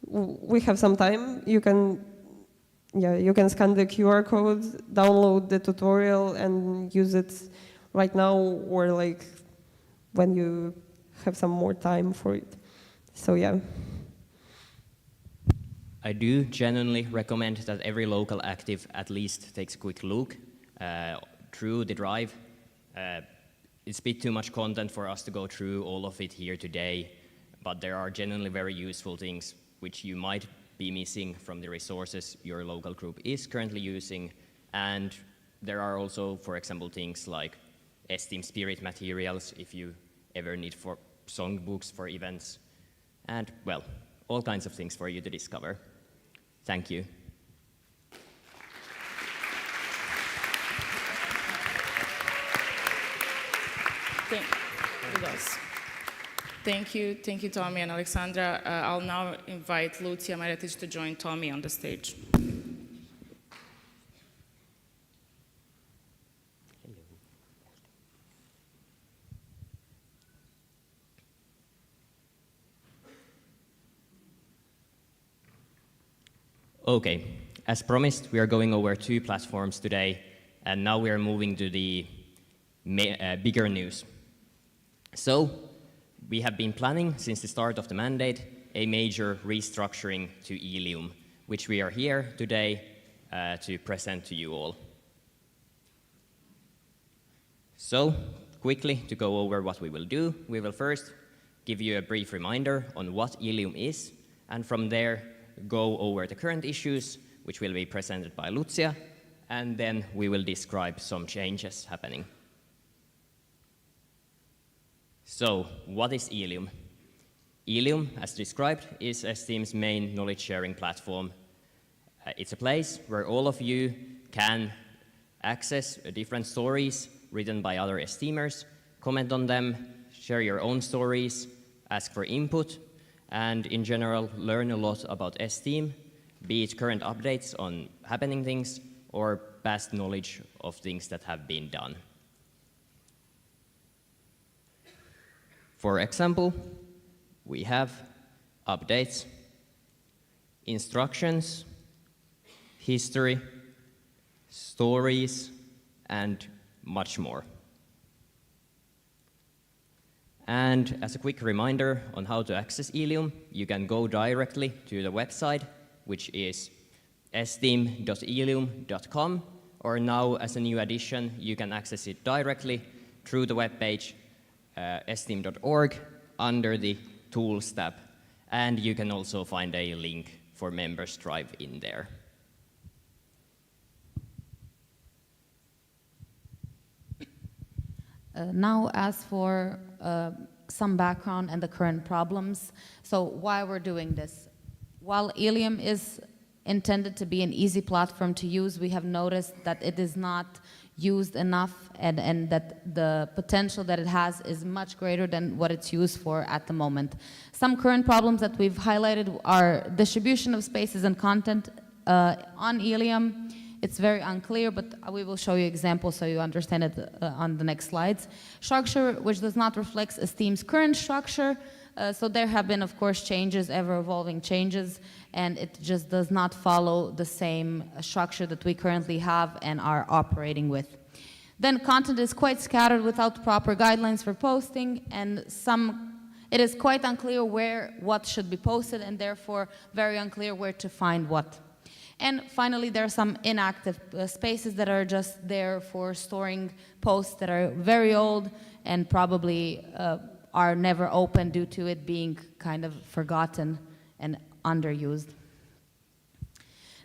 we have some time. You can scan the QR code, download the tutorial, and use it right now, or like when you have some more time for it. So yeah. I do genuinely recommend that every local active at least takes a quick look through the drive. It's a bit too much content for us to go through all of it here today, but there are genuinely very useful things which you might be missing from the resources your local group is currently using. And there are also, for example, things like Steam Spirit materials if you ever need for songbooks for events, and well, all kinds of things for you to discover. Thank you. Thank you, Tommy and Alexandra. I'll now invite Lucia Maretic to join Tommy on the stage. Okay, as promised, we are going over 2 platforms today, and now we are moving to the bigger news. So, we have been planning since the start of the mandate a major restructuring to Ilium, which we are here today to present to you all. So, quickly to go over what we will do, we will first give you a brief reminder on what Ilium is, and from there go over the current issues, which will be presented by Lucia, and then we will describe some changes happening. So, what is Ilium? Ilium, as described, is Steam's main knowledge-sharing platform. It's a place where all of you can access different stories written by other Steamers, comment on them, share your own stories, ask for input, and in general, learn a lot about Steam, be it current updates on happening things or past knowledge of things that have been done. For example, we have updates, instructions, history, stories, and much more. And as a quick reminder on how to access Ilium, you can go directly to the website, which is steam.ilium.com, or now as a new addition, you can access it directly through the webpage steam.org under the Tools tab, and you can also find a link for Members Drive in there. Now, as for some background and the current problems, so why we're doing this. While Ilium is intended to be an easy platform to use. We have noticed that it is not used enough, and that the potential that it has is much greater than what it's used for at the moment. Some current problems that we've highlighted are distribution of spaces and content on Ilium. It's very unclear, but we will show you examples so you understand it on the next slides. Structure, which does not reflect Esteem's current structure. So there have been, of course, changes, ever-evolving changes, and it just does not follow the same structure that we currently have and are operating with. Then content is quite scattered without proper guidelines for posting, and it is quite unclear where what should be posted, and therefore very unclear where to find what. And finally, there are some inactive spaces that are just there for storing posts that are very old and probably are never open due to it being kind of forgotten and underused.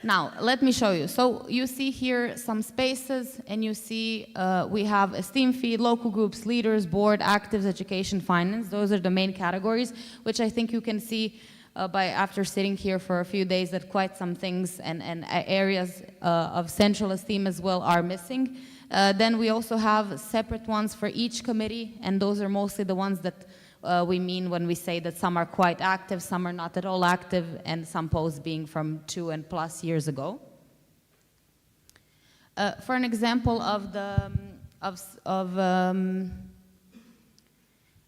Now, let me show you. So you see here some spaces, and you see we have Esteem feed, local groups, leaders, board, actives, education, finance. Those are the main categories, which I think you can see after sitting here for a few days that quite some things and areas of central Esteem as well are missing. Then we also have separate ones for each committee, and those are mostly the ones that we mean when we say that some are quite active, some are not at all active, and some posts being from 2+ years ago. For an example of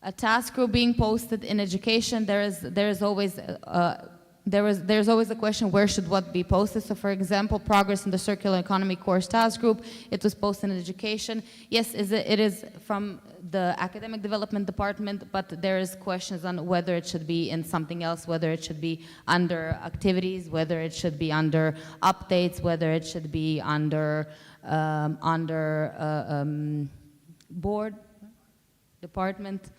a task group being posted in education, there's always a question, where should what be posted? So for example, progress in the circular economy course task group, it was posted in education. Yes, it is from the academic development department, but there is questions on whether it should be in something else, whether it should be under activities, whether it should be under updates, whether it should be under board, department.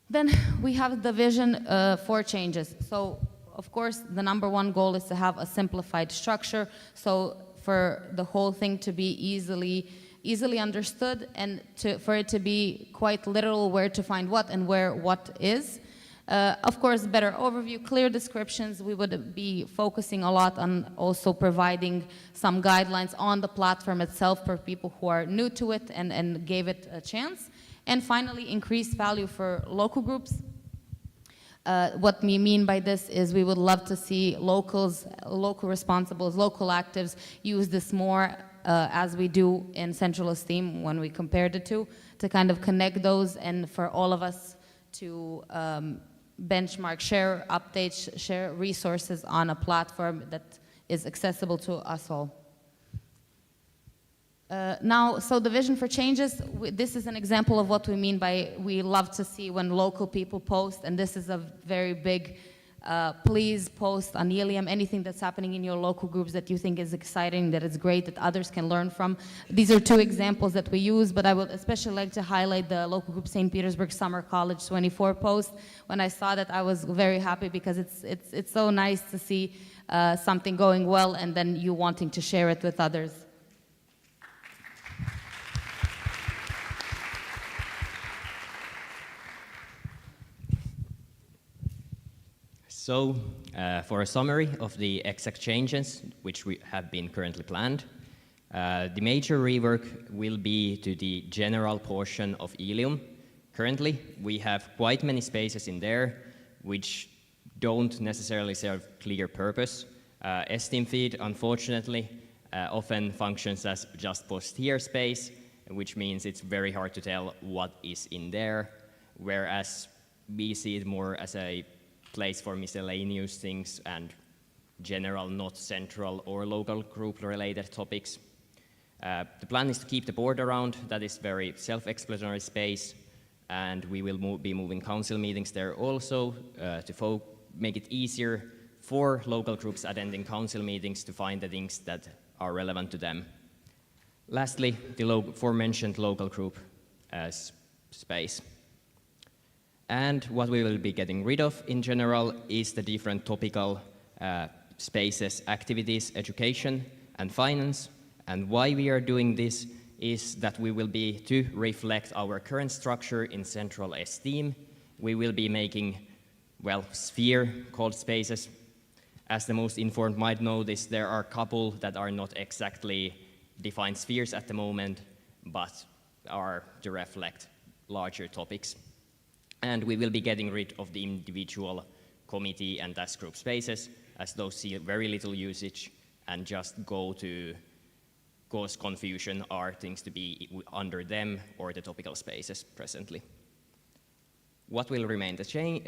Then we have the vision for changes. So, of course, the #1 goal is to have a simplified structure, so for the whole thing to be easily understood, and for it to be quite literal where to find what and where what is. Of course, better overview, clear descriptions. We would be focusing a lot on also providing some guidelines on the platform itself for people who are new to it and gave it a chance. And finally, increased value for local groups. What we mean by this is we would love to see locals, local responsibles, local actives use this more as we do in Central Esteem when we compared the two, to kind of connect those and for all of us to benchmark, share updates, share resources on a platform that is accessible to us all. Now, so the vision for changes, this is an example of what we mean by we love to see when local people post, and this is a very big, please post on Ilium anything that's happening in your local groups that you think is exciting, that is great, that others can learn from. These are 2 examples that we use, but I would especially like to highlight the local group St. Petersburg Summer College 24 post. When I saw that, I was very happy because it's so nice to see something going well and then you wanting to share it with others. So, for a summary of the exact changes which we have been currently planned, the major rework will be to the general portion of Ilium. Currently, we have quite many spaces in there which don't necessarily serve clear purpose. Esteem feed, unfortunately, often functions as just post here space, which means it's very hard to tell what is in there, whereas we see it more as a place for miscellaneous things and general, not central or local group related topics. The plan is to keep the board around. That is very self-explanatory space, and we will be moving council meetings there also to make it easier for local groups attending council meetings to find the things that are relevant to them. Lastly, the aforementioned local group space. And what we will be getting rid of in general is the different topical spaces, activities, education, and finance. And why we are doing this is that we will be to reflect our current structure in Central Esteem. We will be making well, sphere called spaces. As the most informed might notice, there are a couple that are not exactly defined spheres at the moment, but are to reflect larger topics. And we will be getting rid of the individual committee and task group spaces, as those see very little usage and just go to cause confusion are things to be under them or the topical spaces presently. What will remain the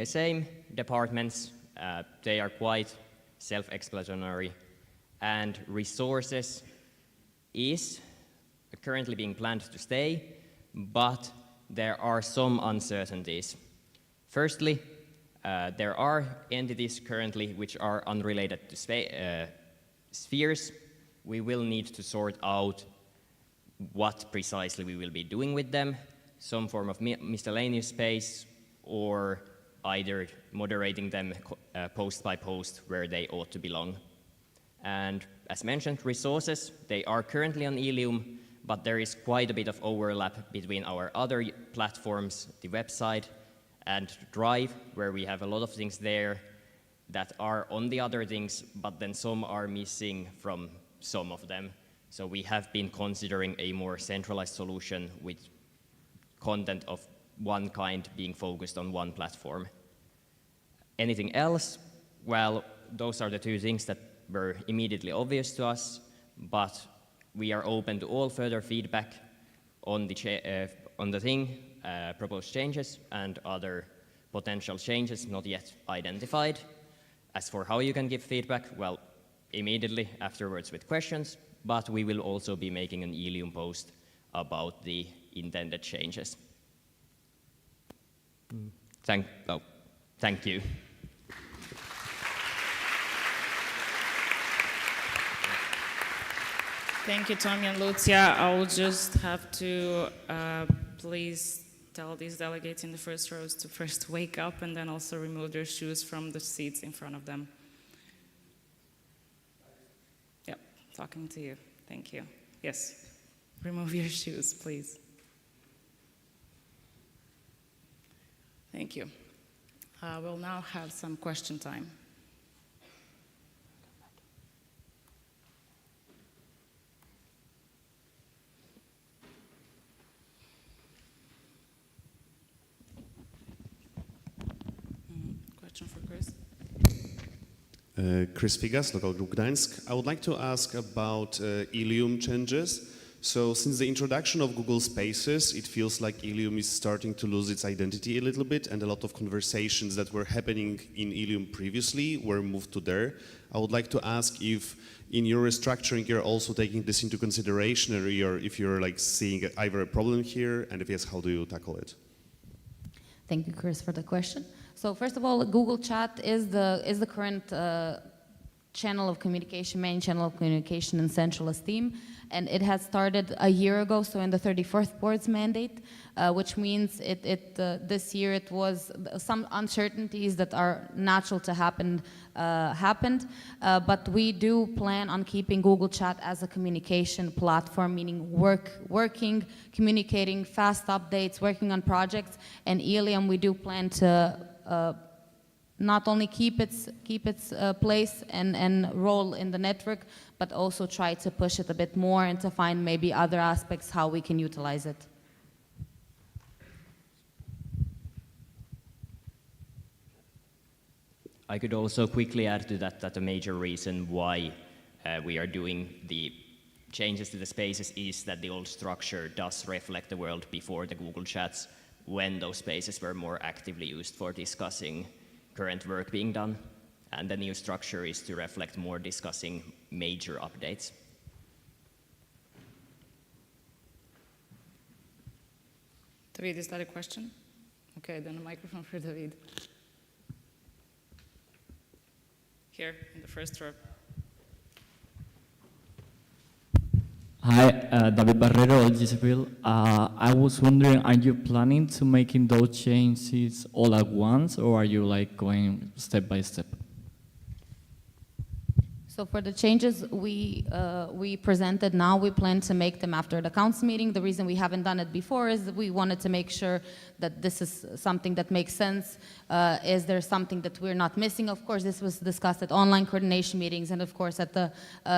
same? Departments, they are quite self-explanatory, and resources is currently being planned to stay, but there are some uncertainties. Firstly, there are entities currently which are unrelated to spheres. We will need to sort out what precisely we will be doing with them, some form of miscellaneous space, or either moderating them post by post where they ought to belong. And as mentioned, resources, they are currently on Ilium, but there is quite a bit of overlap between our other platforms, the website and Drive, where we have a lot of things there that are on the other things, but then some are missing from some of them. So we have been considering a more centralized solution with content of one kind being focused on one platform. Anything else? Well, those are the two things that were immediately obvious to us, but we are open to all further feedback on the proposed changes and other potential changes not yet identified. As for how you can give feedback, well, immediately afterwards with questions, but we will also be making an Ilium post about the intended changes. Thank you. Thank you, Tommy and Lucia. I'll just have to please tell these delegates in the first rows to first wake up and then also remove their shoes from the seats in front of them. Yep, talking to you. Thank you. Yes, remove your shoes, please. Thank you. We'll now have some question time. Question for Chris. Chris Figas, local group Gdańsk. I would like to ask about Ilium changes. So since the introduction of Google Spaces, it feels like Ilium is starting to lose its identity a little bit, and a lot of conversations that were happening in Ilium previously were moved to there. I would like to ask if in your restructuring you're also taking this into consideration, or if you're like seeing either a problem here, and if yes, how do you tackle it? Thank you, Chris, for the question. So first of all, Google Chat is the current channel of communication, main channel of communication in Central Esteem, and it has started a year ago, so in the 34th board's mandate, which means this year it was some uncertainties that are natural to happen, happened, but we do plan on keeping Google Chat as a communication platform, meaning working, communicating, fast updates, working on projects, and Ilium we do plan to not only keep its place and role in the network, but also try to push it a bit more and to find maybe other aspects how we can utilize it. I could also quickly add to that a major reason why we are doing the changes to the spaces is that the old structure does reflect the world before the Google Chats, when those spaces were more actively used for discussing current work being done, and the new structure is to reflect more discussing major updates. David, is that a question? Okay, then a microphone for David. Here, in the first row. Hi, David Barrero, LG Seville. I was wondering, are you planning to making those changes all at once, or are you like going step by step? So for the changes we presented now, we plan to make them after the council meeting. The reason we haven't done it before is that we wanted to make sure that this is something that makes sense. Is there something that we're not missing? Of course, this was discussed at online coordination meetings and of course at the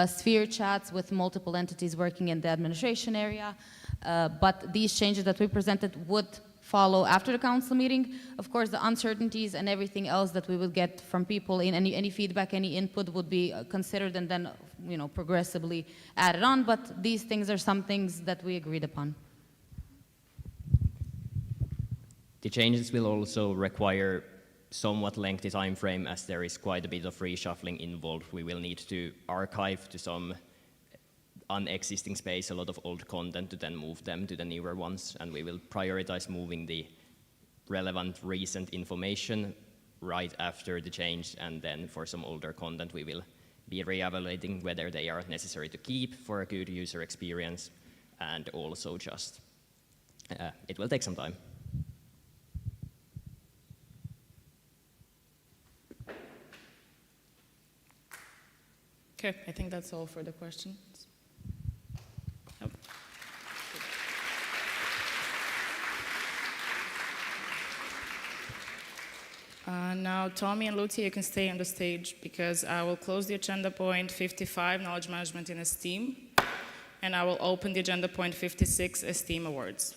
sphere chats with multiple entities working in the administration area. But these changes that we presented would follow after the council meeting. Of course, the uncertainties and everything else that we would get from people in any feedback, any input would be considered and then, progressively added on. But these things are some things that we agreed upon. The changes will also require somewhat lengthy time frame as there is quite a bit of reshuffling involved. We will need to archive to some existing space a lot of old content to then move them to the newer ones, and we will prioritize moving the relevant recent information right after the change, and then for some older content we will be re-evaluating whether they are necessary to keep for a good user experience, and also just it will take some time. Okay, I think that's all for the questions. Yep. Now, Tommy and Lucia, you can stay on the stage because I will close the agenda point 55, Knowledge Management in Esteem, and I will open the agenda point 56, Esteem Awards.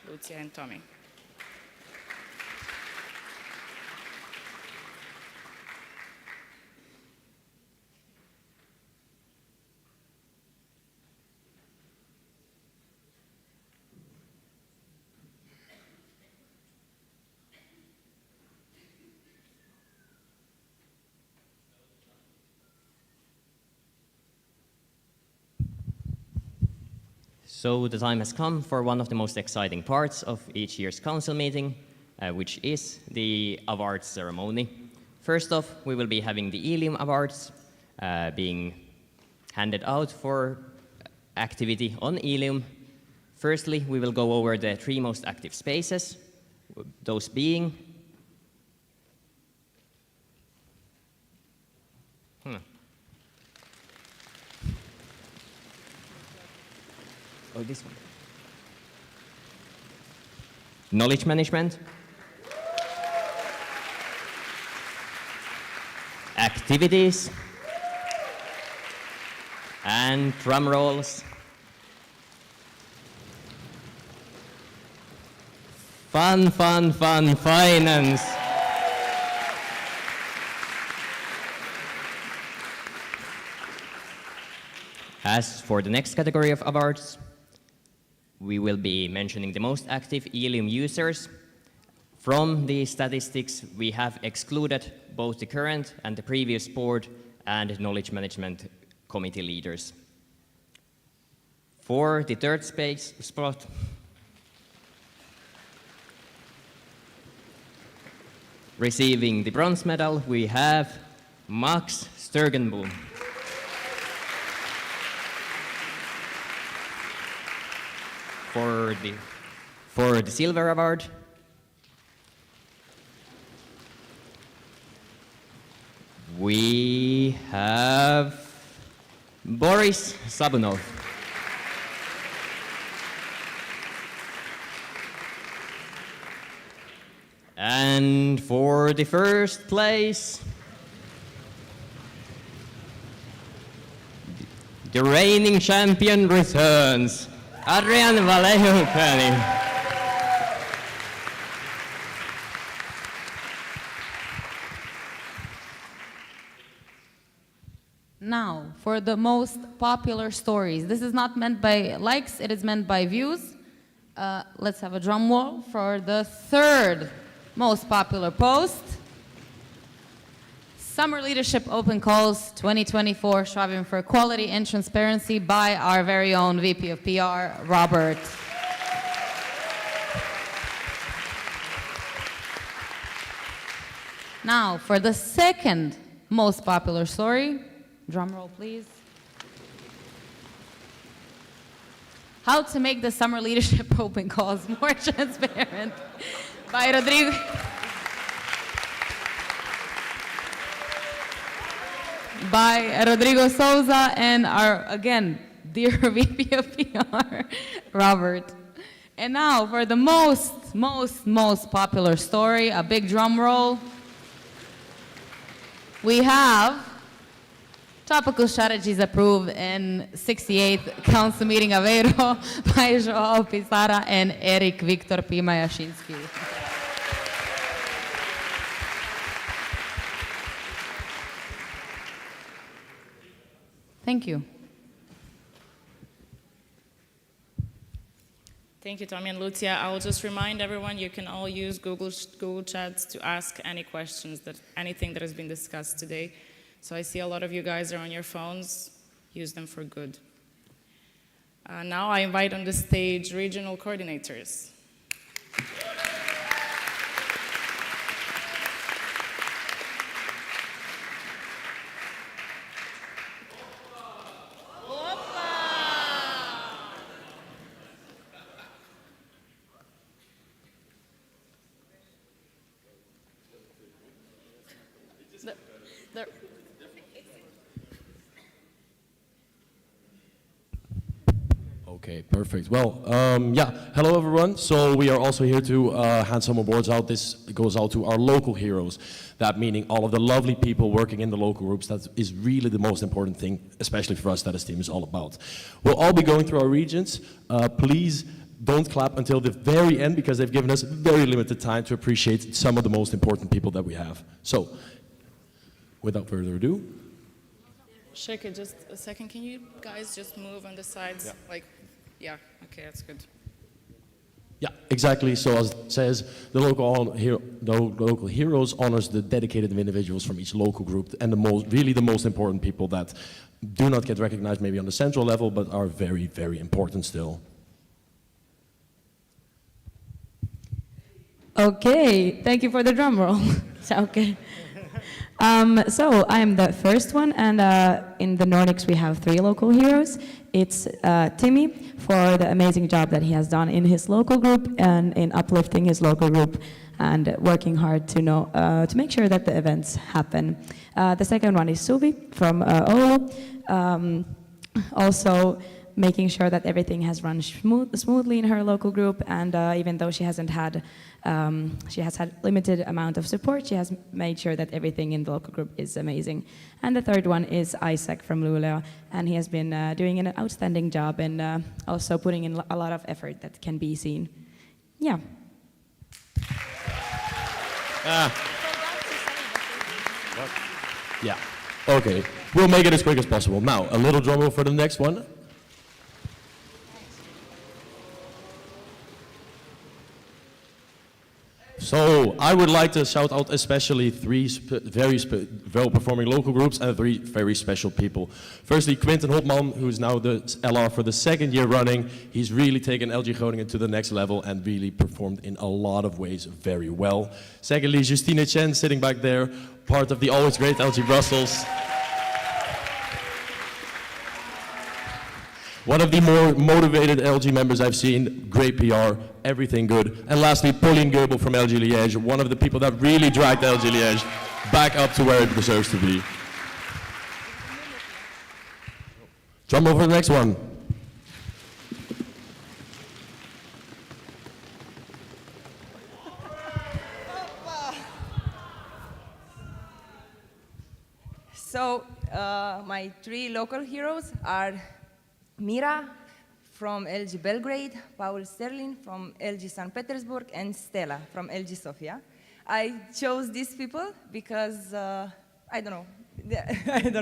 Lucia and Tommy. So the time has come for one of the most exciting parts of each year's council meeting, which is the awards ceremony. First off, we will be having the Ilium Awards being handed out for activity on Ilium. Firstly, we will go over the 3 most active spaces, those being Oh, this one. Knowledge management. Activities. And drum rolls. Fun, fun, fun, finance. As for the next category of awards, we will be mentioning the most active Ilium users. From the statistics, we have excluded both the current and the previous board and knowledge management committee leaders. For the third spot, receiving the bronze medal, we have Max Sturgenboom. For the silver award, we have Boris Sabunov. And for the first place, the reigning champion returns. Adrian Vallejo Penny. Now, for the most popular stories. This is not meant by likes, it is meant by views. Let's have a drum roll for the third most popular post. Summer Leadership Open Calls 2024, striving for equality and transparency by our very own VP of PR, Robert. Now, for the second most popular story, drum roll please. How to make the Summer Leadership Open Calls more transparent by by Rodrigo Souza and our, again, dear VP of PR, Robert. And now for the most popular story, a big drum roll. We have Tropical Strategies approved in 68th Council Meeting Aveiro by João Pizarra and Eric Victor Pimayashinsky. Thank you. Thank you, Tommy and Lucia. I will just remind everyone you can all use Google Chats to ask any questions, anything that has been discussed today. So I see a lot of you guys are on your phones. Use them for good. Now I invite on the stage regional coordinators. Okay, perfect. Well, yeah, hello everyone. So we are also here to hand some awards out. This goes out to our local heroes. That meaning all of the lovely people working in the local groups. That is really the most important thing, especially for us, that this team is all about. We'll all be going through our regions. Please don't clap until the very end because they've given us very limited time to appreciate some of the most important people that we have. So, without further ado. Shaker, just a second. Can you guys just move on the sides? Yeah. Like, yeah, okay, that's good. Yeah, exactly. So as it says, the local heroes honors the dedicated individuals from each local group and really the most important people that do not get recognized maybe on the central level, but are very, very important still. Okay, thank you for the drum roll. Okay. So I'm the first one, and in the Nordics we have 3 local heroes. It's Timmy for the amazing job that he has done in his local group and in uplifting his local group and working hard to make sure that the events happen. The second one is Suvi from Oulu, also making sure that everything has run smoothly in her local group, and even though she has had limited amount of support, she has made sure that everything in the local group is amazing. And the third one is Isaac from Luleå, and he has been doing an outstanding job and also putting in a lot of effort that can be seen. Yeah. Yeah, okay. We'll make it as quick as possible. Now, a little drum roll for the next one. So I would like to shout out especially 3 very well-performing local groups and 3 very special people. Firstly, Quinten Hopman, who's now the LR for the 2nd year running. He's really taken LG Groningen to the next level and really performed in a lot of ways very well. Secondly, Justine Chen, sitting back there, part of the always great LG Brussels. One of the more motivated LG members I've seen, great PR, everything good. And lastly, Pauline Goebel from LG Liège, one of the people that really dragged LG Liège back up to where it deserves to be. Drum roll for the next one. So, my 3 local heroes are Mira from LG Belgrade, Paul Sterling from LG St. Petersburg, and Stella from LG Sofia. I chose these people because, I don't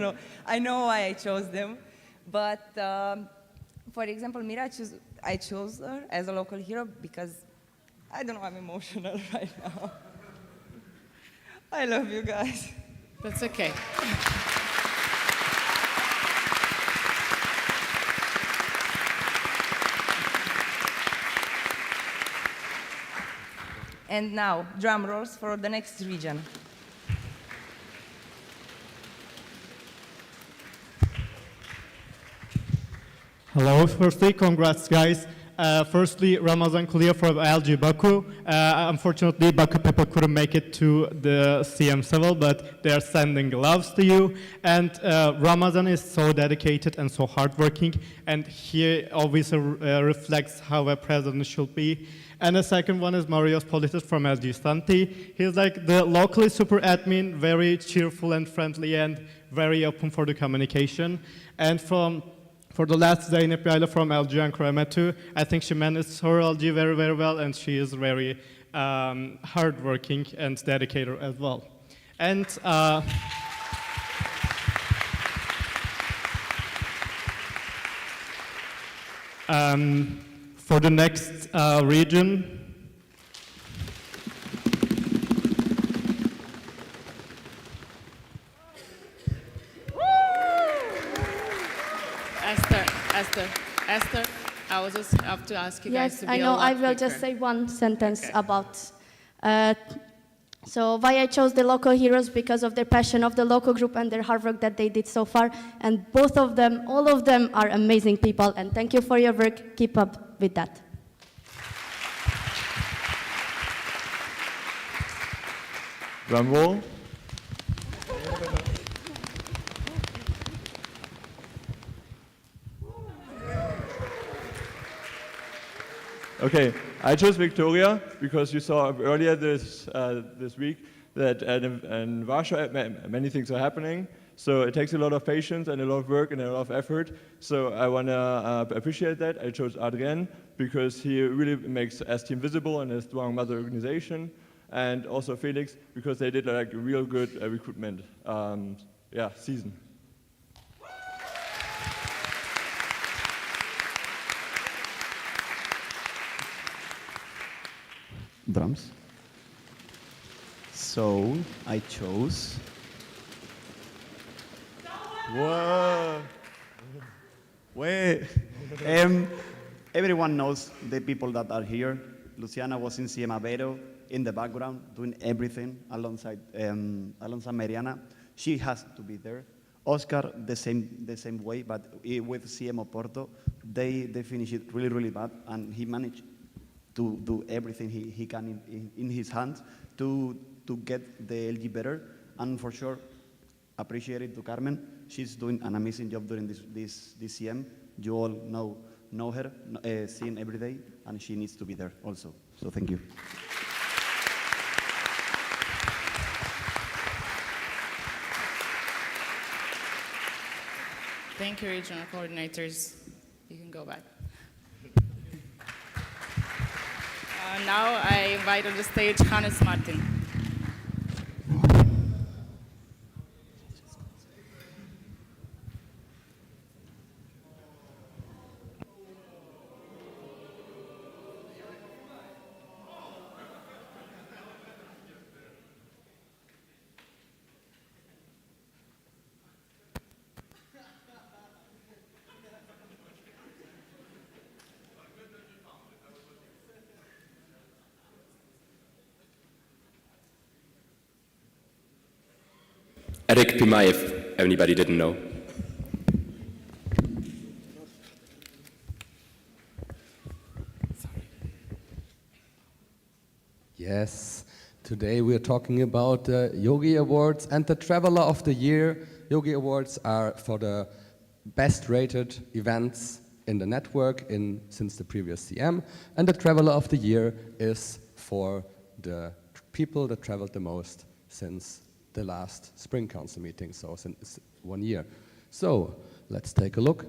know, I know why I chose them, but for example, Mira, I chose her as a local hero because, I don't know, I'm emotional right now. I love you guys. That's okay. And now, drum rolls for the next region. Hello, firstly, congrats guys. Firstly, Ramazan Kulia from LG Baku. Unfortunately, Baku people couldn't make it to the CM Seville, but they are sending loves to you. And Ramazan is so dedicated and so hardworking, and he always reflects how a president should be. And the second one is Marios Politis from LG Santi. He's like the locally super admin, very cheerful and friendly and very open for the communication. And for the last, Zeynep Yayla from LG Ankara too. I think she managed her LG very, very well, and she is very hardworking and dedicated as well. And for the next region, Esther, I was just have to ask you guys to be I know. a lot I will quicker. just say one sentence about. So why I chose the local heroes, because of their passion of the local group and their hard work that they did so far. And both of them, all of them are amazing people. And thank you for your work. Keep up with that. Drum roll. Okay, I chose Victoria because you saw earlier this week that in Warsaw many things are happening. So it takes a lot of patience and a lot of work and a lot of effort. So I want to appreciate that. I chose Adrien because he really makes S-Team visible and a strong mother organization. And also Felix because they did like a real good recruitment season. Drums. So I chose. Whoa! Wait. Everyone knows the people that are here. Luciana was in CM Aveiro in the background doing everything alongside Mariana. She has to be there. Oscar the same way, but with CM Oporto, they finished it really, really bad, and he managed to do everything he can in his hands to get the LG better, and for sure, appreciate it to Carmen. She's doing an amazing job during this CM. You all know her, seeing every day, and she needs to be there also. So thank you. Thank you, regional coordinators. You can go back. Now I invite on the stage Hannes Martin. Eric Pimay, if anybody didn't know. Yes, today we are talking about the Yogi Awards and the Traveler of the Year. Yogi Awards are for the best rated events in the network since the previous CM, and the Traveler of the Year is for the people that traveled the most since the last Spring Council meeting, so since 1 year. So let's take a look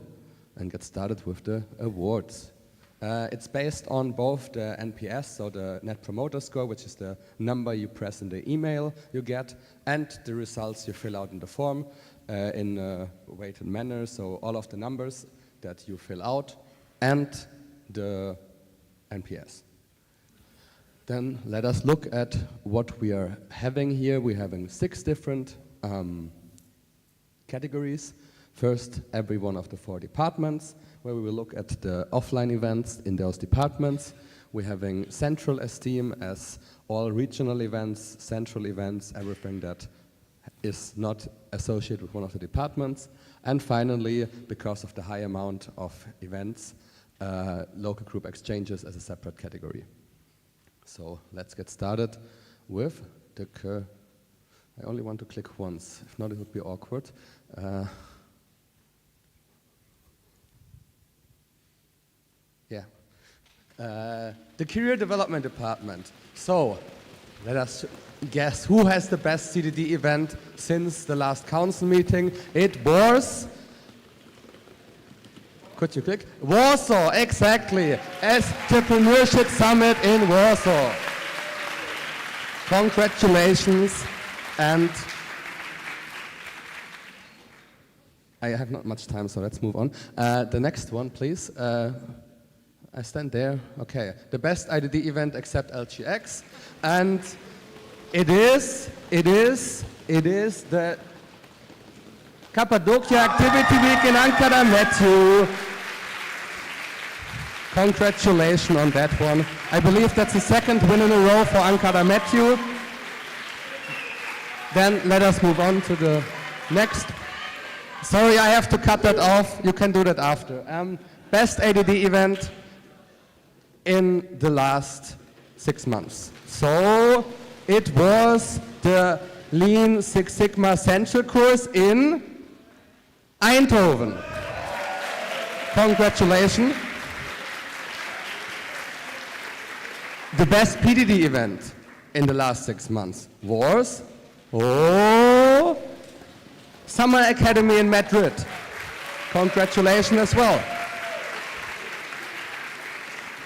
and get started with the awards. It's based on both the NPS, so the Net Promoter Score, which is the number you press in the email you get, and the results you fill out in the form in a weighted manner, so all of the numbers that you fill out, and the NPS. Then let us look at what we are having here. We're having 6 different categories. First, every one of the 4 departments, where we will look at the offline events in those departments. We're having central esteem as all regional events, central events, everything that is not associated with one of the departments. And finally, because of the high amount of events, local group exchanges as a separate category. So let's get started with the I only want to click once, if not it would be awkward. The Career Development Department. So let us guess who has the best CDD event since the last council meeting. It was, could you click? Warsaw, exactly. Entrepreneurship Summit in Warsaw. Congratulations. And I have not much time, so let's move on. The next one, please. I stand there. Okay. The best IDD event except LXIX. And it is the Cappadocia Activity Week in Ankara Metro. Congratulations on that one. I believe that's the second win in a row for Ankara Metro. Then let us move on to the next. Sorry, I have to cut that off. You can do that after. Best ADD event in the last 6 months. So it was the Lean Six Sigma Central course in Eindhoven. Congratulations. The best PDD event in the last 6 months was Summer Academy in Madrid. Congratulations as well.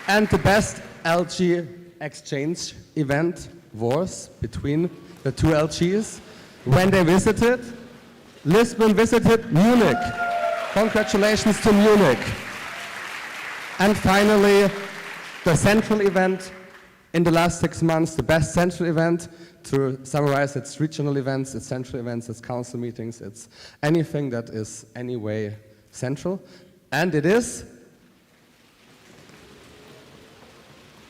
And the best LG exchange event was between the two LGs when they visited. Lisbon visited Munich. Congratulations to Munich. And finally, the central event in the last 6 months, the best central event. To summarize, it's regional events, it's central events, it's council meetings, it's anything that is anyway central. And it is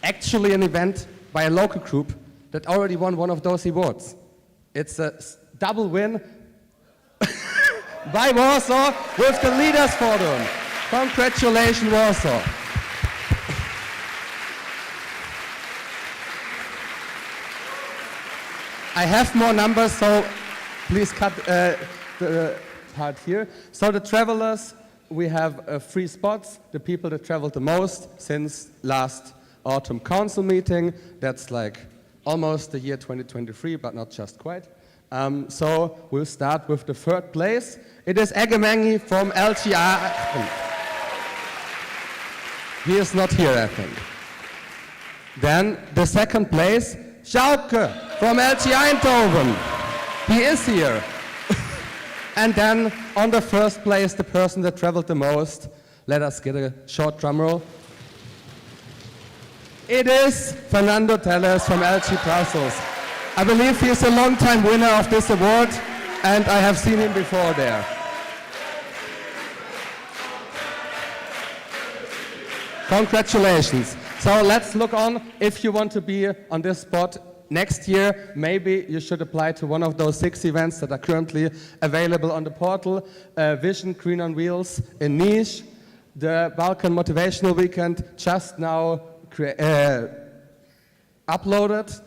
actually an event by a local group that already won one of those awards. It's a double win by Warsaw with the Leaders Forum. Congratulations, Warsaw. I have more numbers, so please cut the part here. So the travelers, we have 3 spots. The people that traveled the most since last autumn council meeting. That's like almost the year 2023, but not just quite. So we'll start with the 3rd place. It is Egemengi from LGI. He is not here, I think. Then the 2nd place, Schauke from LG Eindhoven. He is here. And then on the 1st place, the person that traveled the most. Let us get a short drum roll. It is Fernando Telles from LG Brussels. I believe he is a long-time winner of this award, and I have seen him before there. Congratulations. So let's look on. If you want to be on this spot next year, maybe you should apply to one of those 6 events that are currently available on the portal. Vision Green on Wheels in Nice, the Balkan Motivational Weekend just now uploaded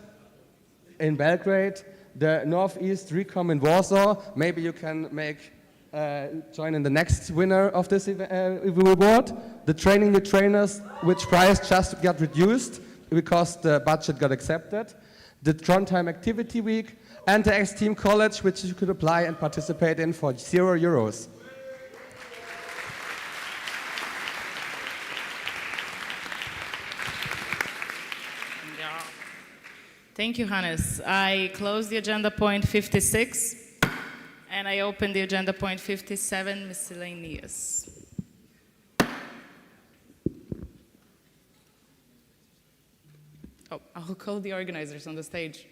in Belgrade, the Northeast Recom in Warsaw. Maybe you can join in the next winner of this award. The Training with Trainers, which price just got reduced because the budget got accepted. The Trondheim Activity Week, and the X-Team College, which you could apply and participate in for €0. Thank you, Hannes. I close the agenda point 56, and I open the agenda point 57, miscellaneous. Oh, I'll call the organizers on the stage.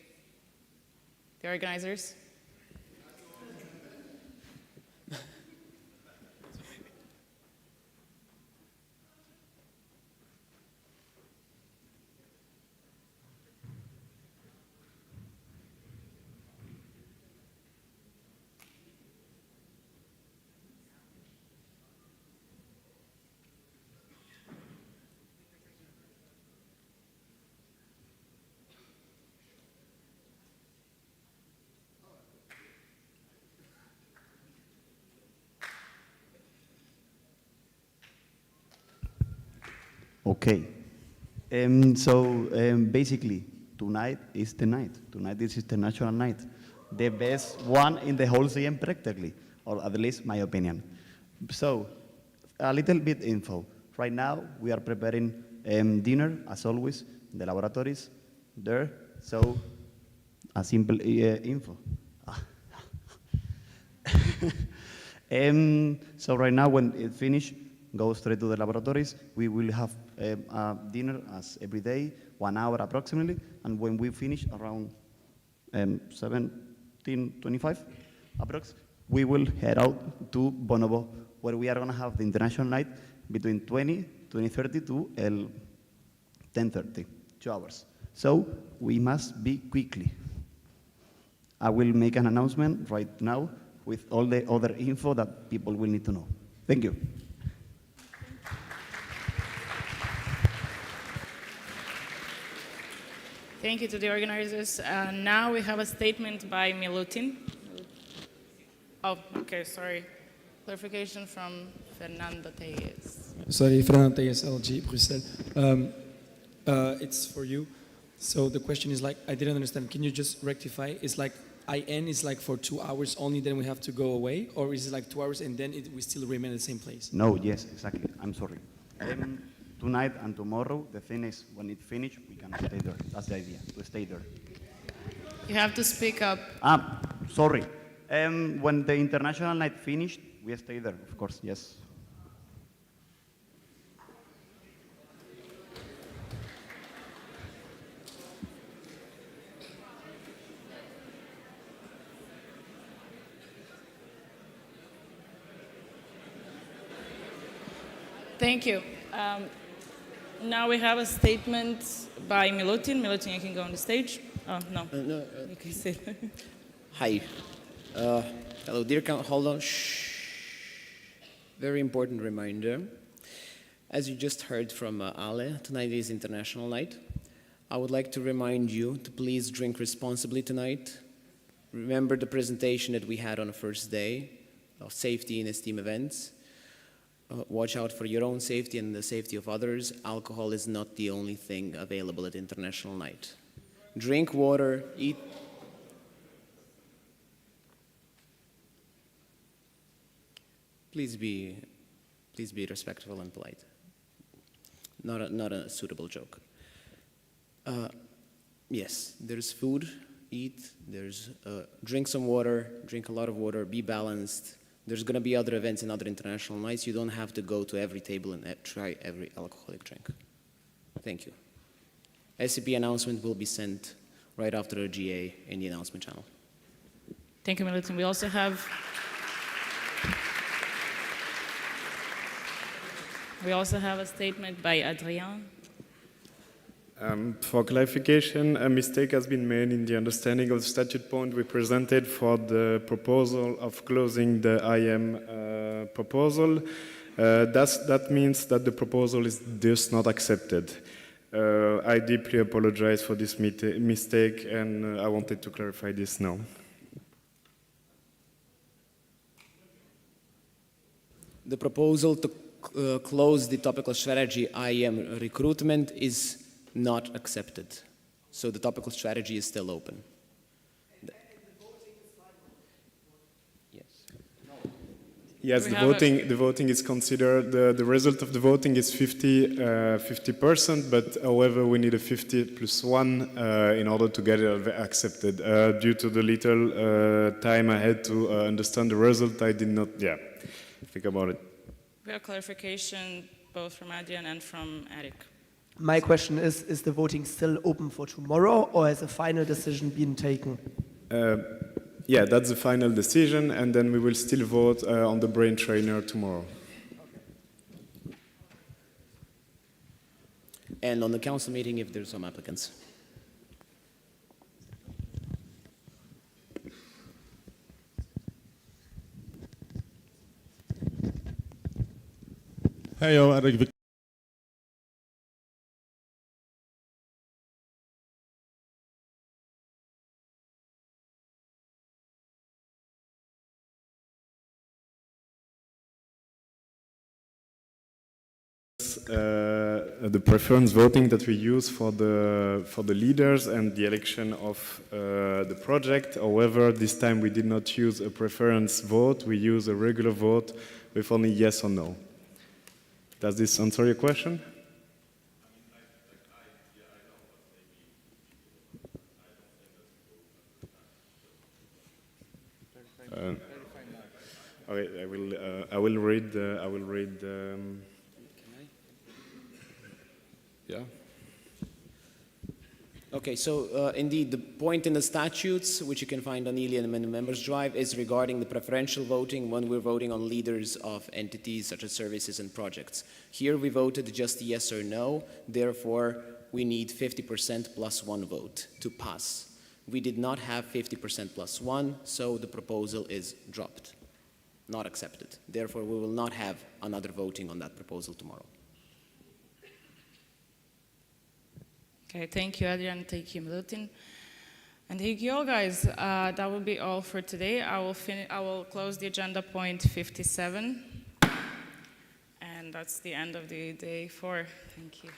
The organizers. Okay. Basically, tonight is the night. Tonight is International Night. The best one in the whole CM practically, or at least my opinion. So, a little bit info. Right now, we are preparing dinner, as always, in the laboratories there. So, a simple info. So right now, when it finishes, go straight to the laboratories. We will have a dinner as every day, 1 hour approximately. And when we finish around 17:25 approx, we will head out to Bonobo, where we are going to have the international night between 20:30 to 10:30, 2 hours. So we must be quickly. I will make an announcement right now with all the other info that people will need to know. Thank you. Thank you to the organizers. Now we have a statement by Milutin. Oh, okay, sorry. Clarification from Fernando Telles. Sorry, Fernando Telles, LG, Bruxelles. It's for you. So the question is like, I didn't understand. Can you just rectify? It's like IN is like for 2 hours only, then we have to go away? Or is it like 2 hours and then we still remain at the same place? No, yes, exactly. I'm sorry. Tonight and tomorrow, the thing is, when it finishes, we can stay there. That's the idea, to stay there. You have to speak up. Sorry. When the international night finished, we stay there, of course, yes. Thank you. Now we have a statement by Milutin. Milutin, you can go on the stage. Oh, no. You can sit. Hi. Hello, dear hold on. Shh. Very important reminder. As you just heard from Ale, tonight is International Night. I would like to remind you to please drink responsibly tonight. Remember the presentation that we had on the first day of safety in STEAM events. Watch out for your own safety and the safety of others. Alcohol is not the only thing available at International Night. Drink water, eat. Please be respectful and polite. Not a suitable joke. Yes, there's food, eat. There's drink some water, drink a lot of water, be balanced. There's going to be other events and other international nights. You don't have to go to every table and try every alcoholic drink. Thank you. SCP announcement will be sent right after the GA in the announcement channel. Thank you, Milutin. We also have a statement by Adrien. For clarification, a mistake has been made in the understanding of the statute point we presented for the proposal of closing the IM proposal. That means that the proposal is just not accepted. I deeply apologize for this mistake, and I wanted to clarify this now. The proposal to close the topical strategy IM recruitment is not accepted. So the topical strategy is still open. Yes, the voting is considered, the result of the voting is 50%, but however we need a 50 plus 1 in order to get it accepted. Due to the little time I had to understand the result, I did not, think about it. We have clarification both from Adrian and from Eric. My question is the voting still open for tomorrow, or has a final decision been taken? Yeah, that's the final decision, and then we will still vote on the brain trainer tomorrow. And on the council meeting if there's some applicants. Hey, yo, Eric. the preference voting that we use for the leaders and the election of the project. However, this time we did not use a preference vote. We use a regular vote with only yes or no. Does this answer your question? Okay, I will read. Yeah. Okay, so indeed, the point in the statutes, which you can find on Ilian and the members' drive, is regarding the preferential voting when we're voting on leaders of entities such as services and projects. Here we voted just yes or no, therefore we need 50% plus one vote to pass. We did not have 50% plus one, so the proposal is dropped, not accepted. Therefore, we will not have another voting on that proposal tomorrow. Okay, thank you, Adrian. Thank you, Milutin. And thank you all, guys. That will be all for today. I will close the agenda point 57. And that's the end of the day 4. Thank you.